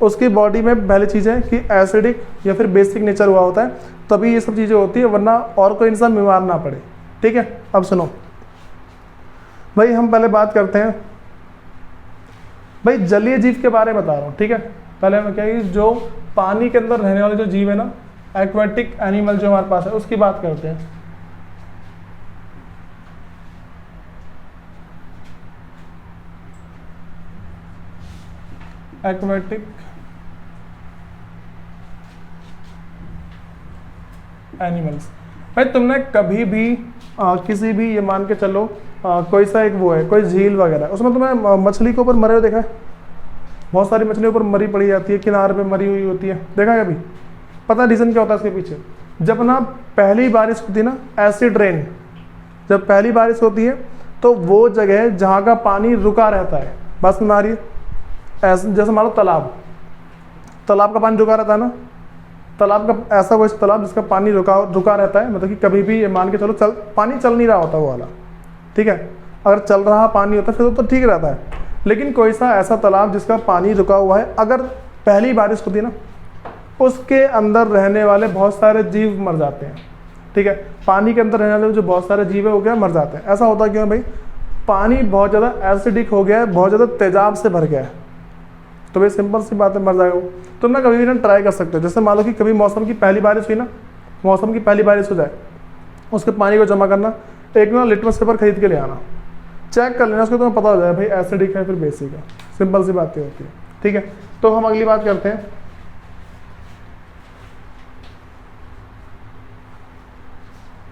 उसकी बॉडी में पहली चीज़ है कि एसिडिक या फिर बेसिक नेचर हुआ होता है, तभी ये सब चीज़ें होती है, वरना और कोई इंसान बीमार ना पड़े। ठीक है, अब सुनो भाई, हम पहले बात करते हैं भाई जलीय जीव के बारे में बता रहा हूँ। ठीक है, पहले हम क्या है जो पानी के अंदर रहने वाले जो जीव है ना, एक्वेटिक एनिमल जो हमारे पास है, उसकी बात करते हैं। Aquatic animals. भाई तुमने कभी भी किसी भी ये मान के चलो कोई सा एक वो है कोई झील वगैरह, उसमें तुम्हें मछली के ऊपर मरे हुए देखा है? बहुत सारी मछलियों पर मरी पड़ी जाती है, किनारे पे मरी हुई होती है, देखा है कभी? पता रीज़न क्या होता है इसके पीछे? जब ना पहली बारिश होती है ना, एसिड रेन, जब पहली बारिश होती है तो वो जगह जहाँ का पानी रुका रहता है, बस में आ रही है, ऐसे जैसे मान लो तालाब का पानी रुका रहता है ना, तालाब का ऐसा कोई तालाब जिसका पानी रुका रहता है, मतलब कि कभी भी ये मान के चलो पानी चल नहीं रहा होता वो वाला। ठीक है, अगर चल रहा पानी होता फिर तो ठीक रहता है, लेकिन कोई सा ऐसा तालाब जिसका पानी रुका हुआ है, अगर पहली बारिश होती है ना, उसके अंदर रहने वाले बहुत सारे जीव मर जाते हैं। ठीक है, पानी के अंदर रहने वाले जो बहुत सारे जीव है वो क्या मर जाते हैं। ऐसा होता क्यों है भाई? पानी बहुत ज़्यादा एसिडिक हो गया है, बहुत ज़्यादा तेजाब से भर गया है, तो भाई सिंपल सी बात है मर जाएगा वो। तुम ना कभी भी ना ट्राई कर सकते हो, जैसे मान लो कि कभी मौसम की पहली बारिश हुई ना, मौसम की पहली बारिश हो जाए, उसके पानी को जमा करना, एक ना लिटमस पेपर खरीद के ले आना, चेक कर लेना, उसको तुम्हें पता हो जाए भाई एसिडिक है फिर बेसिक है। सिंपल सी बातें होती है। ठीक है, तो हम अगली बात करते हैं।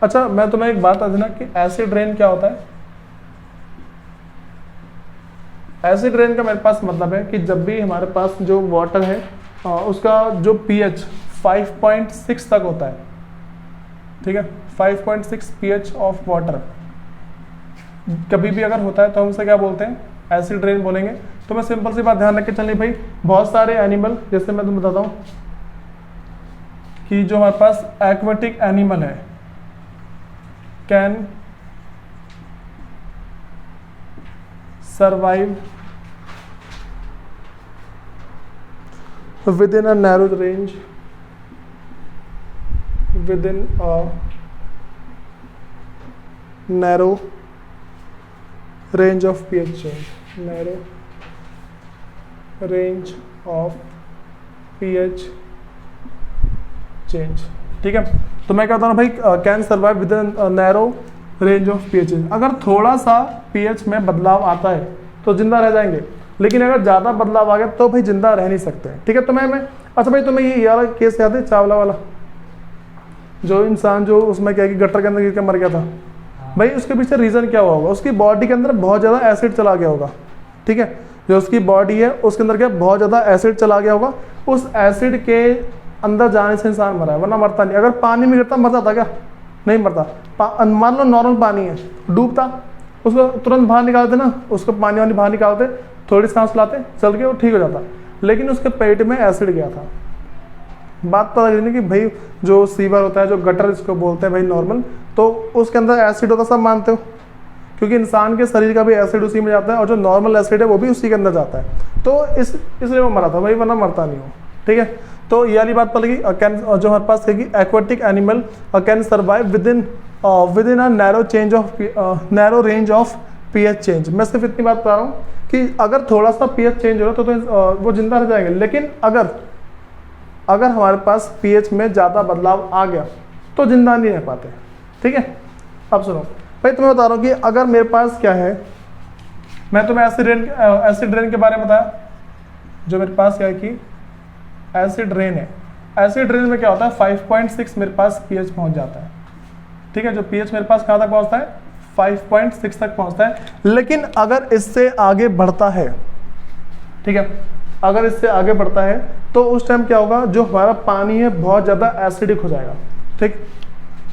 अच्छा, मैं तुम्हें एक बात बता देना कि एसिड रेन क्या होता है। एसिड रेन का मेरे पास मतलब है कि जब भी हमारे पास जो वाटर है उसका जो पीएच 5.6 तक होता है। ठीक है, 5.6 पीएच ऑफ वाटर कभी भी अगर होता है तो हम उसे क्या बोलते हैं? एसिड रेन बोलेंगे। तो मैं सिंपल सी बात ध्यान रख के चलिए भाई, बहुत सारे एनिमल, जैसे मैं तुम्हें बताता हूँ कि जो हमारे पास एक्वेटिक एनिमल है can survive within a narrow range, within a narrow range of pH change, narrow range of pH change। ठीक है, तो मैं कहता हूँ भाई can survive with in narrow range of pH. अगर थोड़ा सा पीएच में बदलाव आता है तो जिंदा रह जाएंगे, लेकिन अगर ज़्यादा बदलाव आ गया तो भाई जिंदा रह नहीं सकते। ठीक है, तो मैं अच्छा भाई तुम्हें ये यार केस याद है चावला वाला, जो इंसान जो उसमें क्या कि गटर के अंदर गिर के मर गया था भाई, उसके पीछे रीज़न क्या हुआ होगा? उसकी बॉडी के अंदर बहुत ज़्यादा एसिड चला गया होगा। ठीक है, जो उसकी बॉडी है उसके अंदर क्या बहुत ज़्यादा एसिड चला गया होगा, उस एसिड के अंदर जाने से इंसान मरा है, वरना मरता नहीं। अगर पानी में गिरता मरता था क्या? नहीं मरता। मान लो नॉर्मल पानी है, डूबता, उसको तुरंत बाहर निकालते ना, उसको पानी वानी बाहर निकालते, थोड़ी सांस लाते, चल के वो ठीक हो जाता, लेकिन उसके पेट में एसिड गया था। बात पता लगी कि भाई जो सीवर होता है, जो गटर इसको बोलते हैं भाई नॉर्मल, तो उसके अंदर एसिड होता, सब मानते हो, क्योंकि इंसान के शरीर का भी एसिड उसी में जाता है और जो नॉर्मल एसिड है वो भी उसी के अंदर जाता है, तो इसलिए वो मरा था भाई, वरना मरता नहीं हो। ठीक है, तो ये वाली बात पड़ गई। जो हमारे पास है कि aquatic animal can survive with in a narrow range of pH change. मैं सिर्फ इतनी बात बता रहा हूँ कि अगर थोड़ा सा पीएच चेंज हो रहा तो वो जिंदा रह जाएंगे, लेकिन अगर हमारे पास पीएच में ज़्यादा बदलाव आ गया तो जिंदा नहीं रह पाते। ठीक है, अब सुनो भाई, तुम्हें बता रहा हूँ कि अगर मेरे पास क्या है, मैं तुम्हें एसिड रेन के बारे में बताया, जो मेरे पास क्या है कि एसिड रेन है। एसिड रेन में क्या होता है, 5.6 मेरे पास पीएच पहुंच जाता है। ठीक है, जो पीएच मेरे पास कहाँ तक पहुंचता है, 5.6 तक पहुंचता है। लेकिन अगर इससे आगे बढ़ता है, ठीक है, अगर इससे आगे बढ़ता है तो उस टाइम क्या होगा, जो हमारा पानी है बहुत ज़्यादा एसिडिक हो जाएगा। ठीक,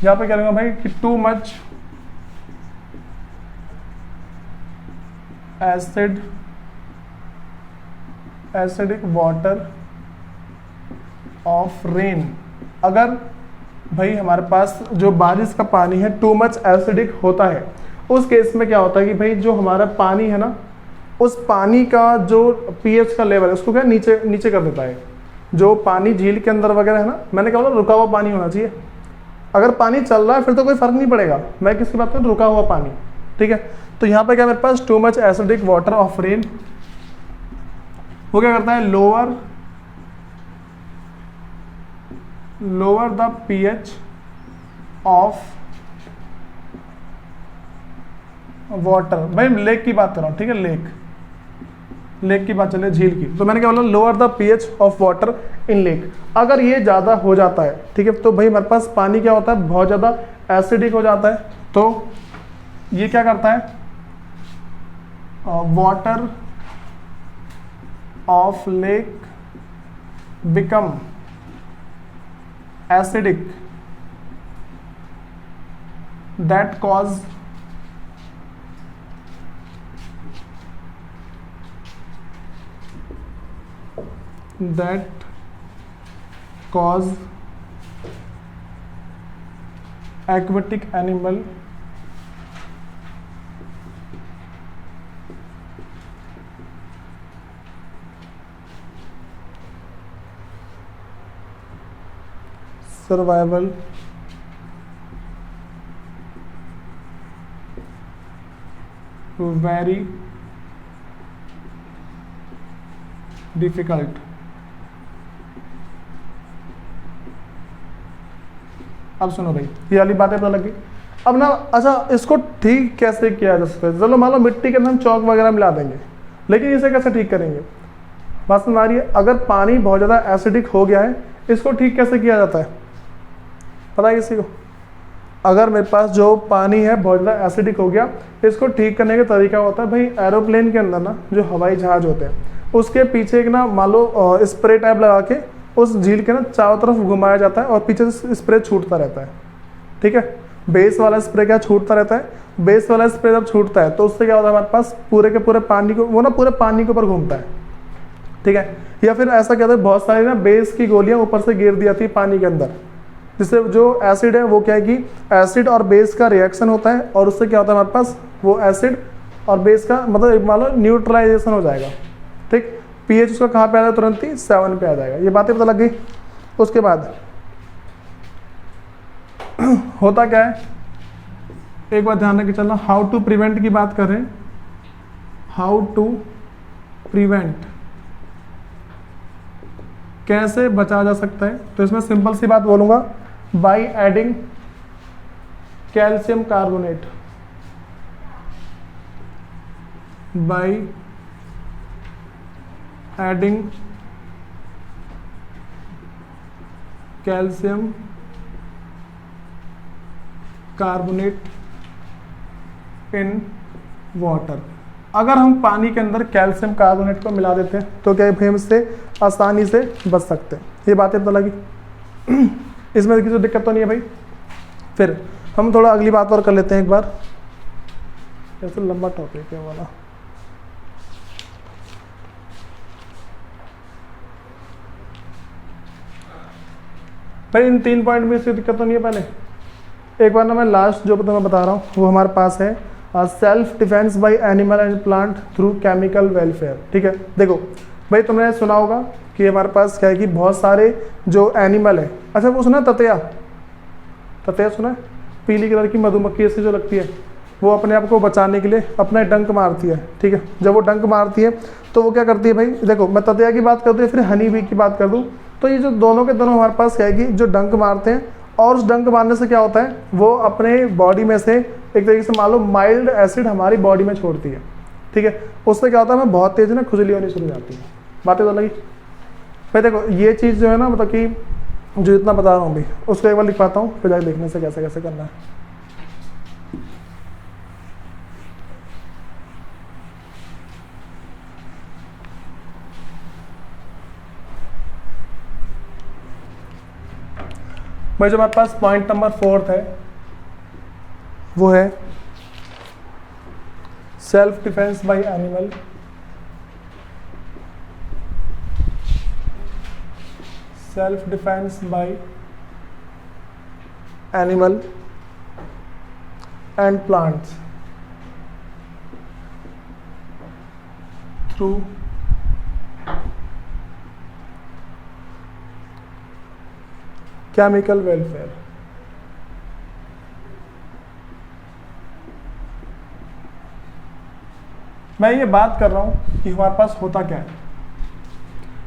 यहाँ पे क्या लूँगा भाई कि to much acidic water of rain. अगर भाई हमारे पास जो बारिश का पानी है टू मच एसिडिक होता है, उस केस में क्या होता है कि भाई जो हमारा पानी है ना, उस पानी का जो पीएच का लेवल है उसको क्या नीचे नीचे कर देता है। जो पानी झील के अंदर वगैरह है ना, मैंने क्या बोला रुका हुआ पानी होना चाहिए। अगर पानी चल रहा है फिर तो कोई फर्क नहीं पड़ेगा, मैं किसकी बात करूँ, रुका हुआ पानी, ठीक है। तो यहाँ पे क्या मेरे पास too much acidic water of rain, वो क्या करता है lower the pH of water. भाई लेक की बात कर रहा हूँ, ठीक है, लेक की बात चले, झील की। तो मैंने क्या बोला, lower the pH of water in lake. अगर ये ज़्यादा हो जाता है, ठीक है, तो भाई हमारे पास पानी क्या होता है, बहुत ज़्यादा एसिडिक हो जाता है। तो ये क्या करता है, water of lake become acidic that cause aquatic animal survival very difficult। अब सुनो भाई, ये वाली बातें पता लगी। अब ना अच्छा, इसको ठीक कैसे किया जा सकता है। चलो मान लो मिट्टी के अंदर हम चौक वगैरह मिला देंगे, लेकिन इसे कैसे ठीक करेंगे, बात समझ आ रही है। अगर पानी बहुत ज़्यादा एसिडिक हो गया है, इसको ठीक कैसे किया जाता है, पता है किसी को? अगर मेरे पास जो पानी है बहुत ज़्यादा एसिडिक हो गया, इसको ठीक करने का तरीका होता है भाई, एरोप्लेन के अंदर ना जो हवाई जहाज होते हैं, उसके पीछे एक ना मान लो स्प्रे टाइप लगा के उस झील के ना चारों तरफ घुमाया जाता है और पीछे से स्प्रे छूटता रहता है, ठीक है। बेस वाला स्प्रे क्या छूटता रहता है, बेस वाला स्प्रे जब छूटता है तो उससे क्या होता है, हमारे पास पूरे के पूरे पानी को, वो ना पूरे पानी के ऊपर घूमता है, ठीक है। या फिर ऐसा क्या होता है, बहुत सारी ना बेस की गोलियां ऊपर से गिर दी जाती है पानी के अंदर, जिससे जो एसिड है वो क्या है कि एसिड और बेस का रिएक्शन होता है, और उससे क्या होता है हमारे पास, वो एसिड और बेस का मतलब मान लो न्यूट्रलाइजेशन हो जाएगा, ठीक। पीएच उसका कहाँ पे आ जाएगा, तुरंत ही 7 पे आ जाएगा। ये बातें पता लग गई। उसके बाद होता क्या है, एक बात ध्यान रखके चलना, हाउ टू प्रिवेंट की बात कर रहे हैं, हाउ टू प्रिवेंट, कैसे बचा जा सकता है। तो इसमें सिंपल सी बात बोलूंगा, by adding calcium carbonate, by adding calcium carbonate in water. अगर हम पानी के अंदर कैल्शियम कार्बोनेट को मिला देते हैं तो क्या हम इससे आसानी से बच सकते हैं। ये बातें पता लगी, इसमें किसी दिक्कत तो नहीं है भाई। फिर हम थोड़ा अगली बात और कर लेते हैं एक बार, ऐसे लंबा टॉपिक है वाला। भाई इन 3 पॉइंट में इसकी दिक्कत तो नहीं है। पहले एक बार ना मैं लास्ट जो मैं बता रहा हूँ वो हमारे पास है, self defence bye animal and plant through chemical welfare, ठीक है। देखो भाई तुमने सुना होगा कि हमारे पास क्या है कि बहुत सारे जो एनिमल है, अच्छा वो सुना ततैया, ततैया सुना है, पीली कलर की मधुमक्खी ऐसी जो लगती है, वो अपने आप को बचाने के लिए अपना डंक मारती है, ठीक है। जब वो डंक मारती है तो वो क्या करती है भाई, देखो मैं ततैया की बात कर दूँ या फिर हनी बी की बात कर दूँ, तो ये जो दोनों के दोनों हमारे पास क्या है कि जो डंक मारते हैं, और उस डंक मारने से क्या होता है, वो अपने बॉडी में से एक तरीके से मान लो माइल्ड एसिड हमारी बॉडी में छोड़ती है, ठीक है। उससे क्या होता है, हमें बहुत तेज ना खुजली होनी शुरू हो जाती है। बातें तो लगी भाई। देखो ये चीज़ जो है ना, मतलब कि जो इतना बता रहा हूँ भाई, उसको एक बार लिख पाता हूँ, फिर जाके देखने से कैसे कैसे करना है। भाई जो हमारे पास पॉइंट नंबर 4 है वो है self defence bye animal. Self defence bye animal and plants through chemical welfare. मैं ये बात कर रहा हूँ कि हमारे पास होता क्या है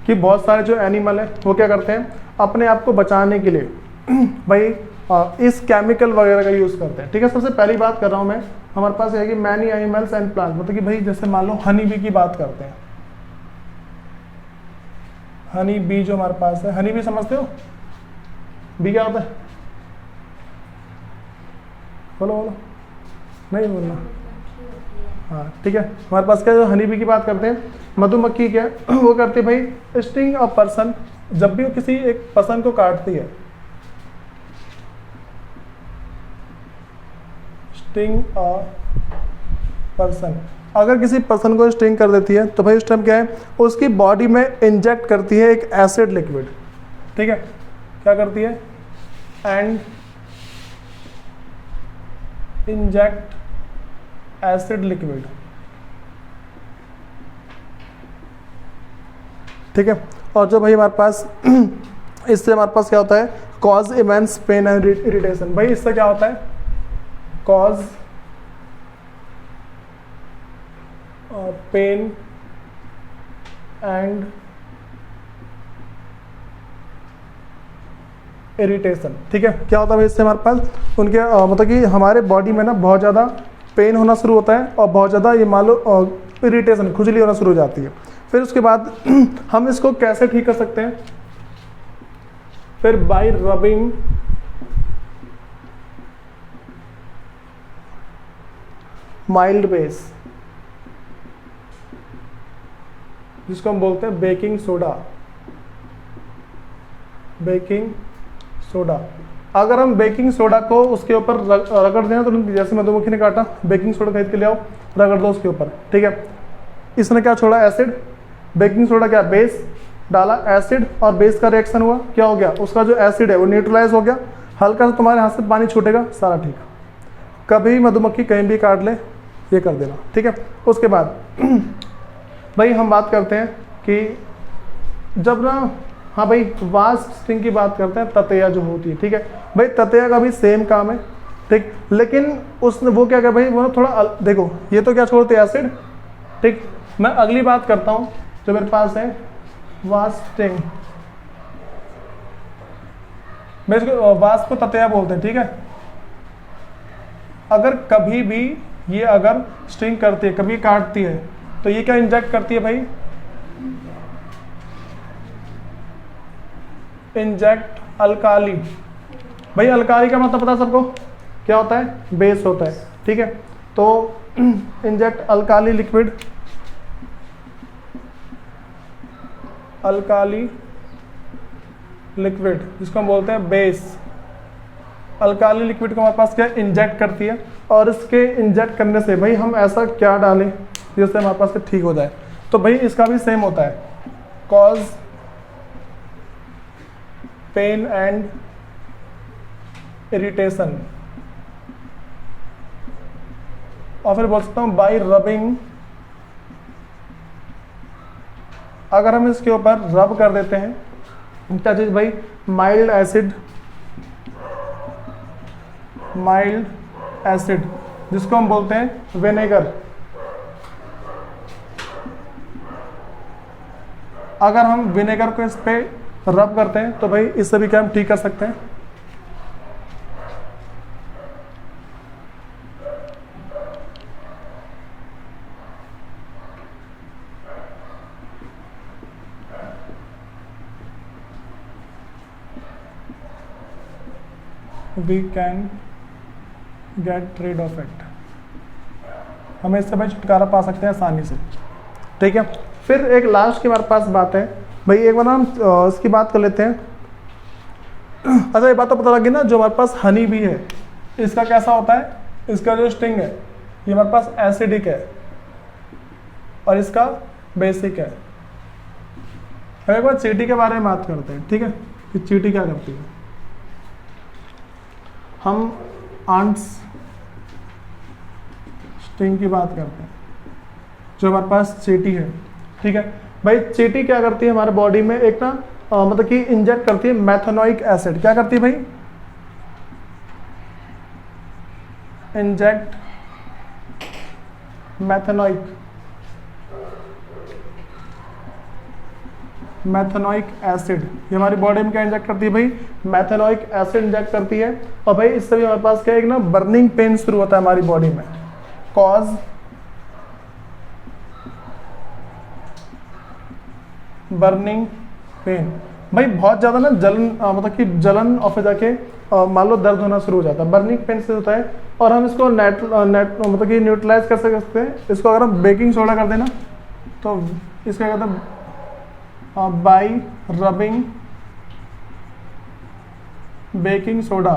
कि बहुत सारे जो एनिमल है वो क्या करते हैं अपने आप को बचाने के लिए भाई इस केमिकल वगैरह का यूज़ करते हैं। ठीक है, सबसे पहली बात कर रहा हूँ मैं, हमारे पास है कि मैनी एनिमल्स एंड प्लांट्स, मतलब कि भाई जैसे मान लो हनी बी की बात करते हैं। हनी बी जो हमारे पास है, हनी बी समझते हो? बी क्या होता है? बोलो बोलो, नहीं बोलना। हाँ ठीक है, हमारे पास क्या जो हनी बी की बात करते हैं, मधुमक्खी क्या वो करती है भाई स्टिंग अ पर्सन, जब भी वो किसी एक पर्सन को काटती है, स्टिंग अ पर्सन, अगर किसी पर्सन को स्टिंग कर देती है तो भाई उस टाइम क्या है उसकी बॉडी में इंजेक्ट करती है एक एसिड लिक्विड। ठीक है, क्या करती है? And inject acid liquid. ठीक है, और जो भाई हमारे पास इससे हमारे पास क्या होता है cause immense pain and irritation. भाई इससे क्या होता है कॉज पेन एंड इरिटेशन। ठीक है, क्या होता है भाई इससे हमारे पास उनके मतलब कि हमारे बॉडी में ना बहुत ज़्यादा पेन होना शुरू होता है और बहुत ज़्यादा ये मान लो इरिटेशन खुजली होना शुरू हो जाती है। फिर उसके बाद हम इसको कैसे ठीक कर सकते हैं? फिर बाय रबिंग माइल्ड बेस, जिसको हम बोलते हैं बेकिंग सोडा। बेकिंग सोडा, अगर हम बेकिंग सोडा को उसके ऊपर रगड़ दें तो जैसे मधुमक्खी ने काटा, बेकिंग सोडा खरीद के ले आओ, रगड़ दो उसके ऊपर। ठीक है, इसने क्या छोड़ा? एसिड। बेकिंग सोडा क्या? बेस डाला, एसिड और बेस का रिएक्शन हुआ, क्या हो गया? उसका जो एसिड है वो न्यूट्रलाइज हो गया, हल्का सा तुम्हारे हाथ से पानी छूटेगा, सारा ठीक। कभी मधुमक्खी कहीं भी काट ले ये कर देना। ठीक है, उसके बाद भाई हम बात करते हैं कि जब ना, हाँ भाई वास्प स्टिंग की बात करते हैं, ततैया जो होती है। ठीक है भाई, ततैया का भी सेम काम है। ठीक, लेकिन उसने वो क्या किया भाई, वो थोड़ा देखो, ये तो क्या छोड़ते हैं एसिड। ठीक, मैं अगली बात करता हूँ जो मेरे पास है वास्प स्टिंग। मैं इसको वास्प को ततैया बोलते हैं। ठीक है, अगर कभी भी ये अगर स्टिंग करती है, कभी काटती है, तो ये क्या इंजेक्ट करती है भाई? Inject alkali. भाई अल्काली का मतलब पता सबको क्या होता है? बेस होता है। ठीक है, तो inject alkali liquid, alkali liquid जिसको हम बोलते हैं बेस। अल्काली लिक्विड को हमारे पास क्या इंजेक्ट करती है, और इसके इंजेक्ट करने से भाई हम ऐसा क्या डालें जिससे हमारे पास ठीक हो जाए? तो भाई इसका भी सेम होता है, कॉज पेन एंड इरिटेशन, और फिर बोल सकता हूँ बाय रबिंग। अगर हम इसके ऊपर रब कर देते हैं क्या चीज भाई? माइल्ड एसिड, माइल्ड एसिड जिसको हम बोलते हैं विनेगर। अगर हम विनेगर को इस पे रब करते हैं तो भाई इससे भी क्या हम ठीक कर सकते हैं? We can get rid of it, हमें इससे भाई छुटकारा पा सकते हैं आसानी से। ठीक है, फिर एक लास्ट की हमारे पास बात है भाई, एक बार हम इसकी बात कर लेते हैं अच्छा ये बात तो पता लगी ना, जो हमारे पास हनी भी है इसका कैसा होता है, इसका जो स्टिंग है ये हमारे पास एसिडिक है और इसका बेसिक है। अब एक बार चींटी के बारे में बात करते हैं, ठीक है, कि चींटी क्या करती है। हम आंट्स स्टिंग की बात करते हैं, जो हमारे पास चींटी है, ठीक है भाई। चींटी क्या करती है हमारे बॉडी में, एक ना मतलब कि इंजेक्ट करती है मैथेनोइक एसिड। क्या करती है भाई, इंजेक्ट मैथेनोइक एसिड। ये हमारी बॉडी में क्या इंजेक्ट करती है भाई, मैथेनोइक एसिड इंजेक्ट करती है। और भाई इससे भी हमारे पास क्या है, एक ना बर्निंग पेन शुरू होता है हमारी बॉडी में, कॉज बर्निंग पेन। भाई बहुत ज़्यादा ना जलन मतलब कि जलन और फिर जाके मान लो दर्द होना शुरू हो जाता है, बर्निंग पेन से होता है। और हम इसको नेट मतलब कि न्यूट्रलाइज कर सकते हैं। इसको अगर हम बेकिंग सोडा कर देना तो इसका कहते हैं by rubbing baking soda,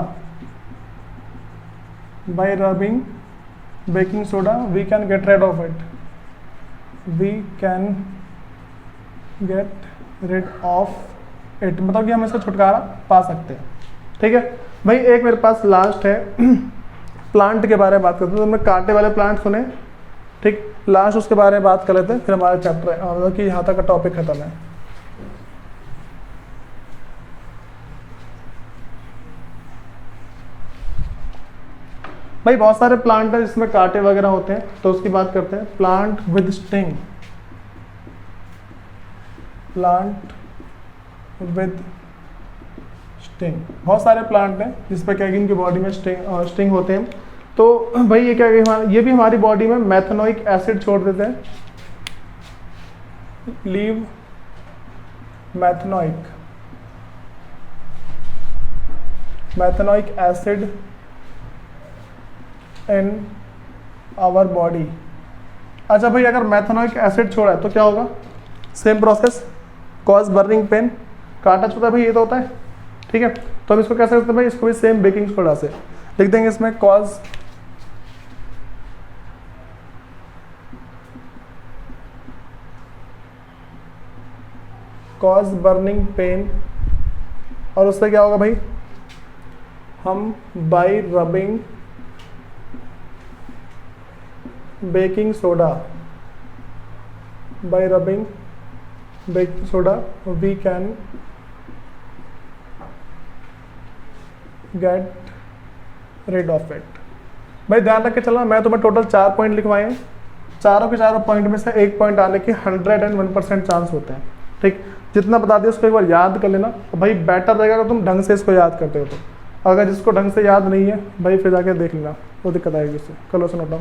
by rubbing baking soda we can get rid of it, we can get rid of it, मतलब कि हम इसका छुटकारा पा सकते हैं, ठीक है भाई। एक मेरे पास लास्ट है प्लांट के बारे में बात करते हैं। तो हमने कांटे वाले प्लांट सुने, ठीक, लास्ट उसके बारे में बात कर लेते हैं, फिर हमारा चैप्टर मतलब कि यहाँ तक का टॉपिक खत्म है। भाई बहुत सारे प्लांट हैं जिसमें कांटे वगैरह होते हैं, तो उसकी बात करते हैं। Plant with sting, plant with sting, बहुत सारे प्लांट हैं जिसपे क्या इनकी बॉडी में स्टिंग होते हैं। तो भाई ये क्या है, ये भी हमारी बॉडी में मैथेनोइक एसिड छोड़ देते हैं, leave methanoic acid in our body. अच्छा भाई अगर मैथेनोइक एसिड छोड़ा है तो क्या होगा, same process, cause burning pain, कांटा छूता है भाई, ये तो होता है, ठीक है। तो हम इसको कैसे करते हैं भाई, इसको भी सेम बेकिंग सोडा से लिख देंगे। इसमें कॉज बर्निंग पेन, और उससे क्या होगा भाई, हम by rubbing baking soda, by rubbing baking soda we can get rid of it. भाई ध्यान रख के चलना, मैं तुम्हें टोटल 4 पॉइंट लिखवाए हैं, चारों के चारों पॉइंट में से एक पॉइंट आने के 101% चांस होते हैं, ठीक। जितना बता दिया उसको एक बार याद कर लेना। और भाई बेटर रहेगा अगर तुम ढंग से इसको याद करते हो तो, अगर जिसको ढंग से याद नहीं है भाई फिर जाके देख लेना, वो दिक्कत आएगी उससे। कल सुनो।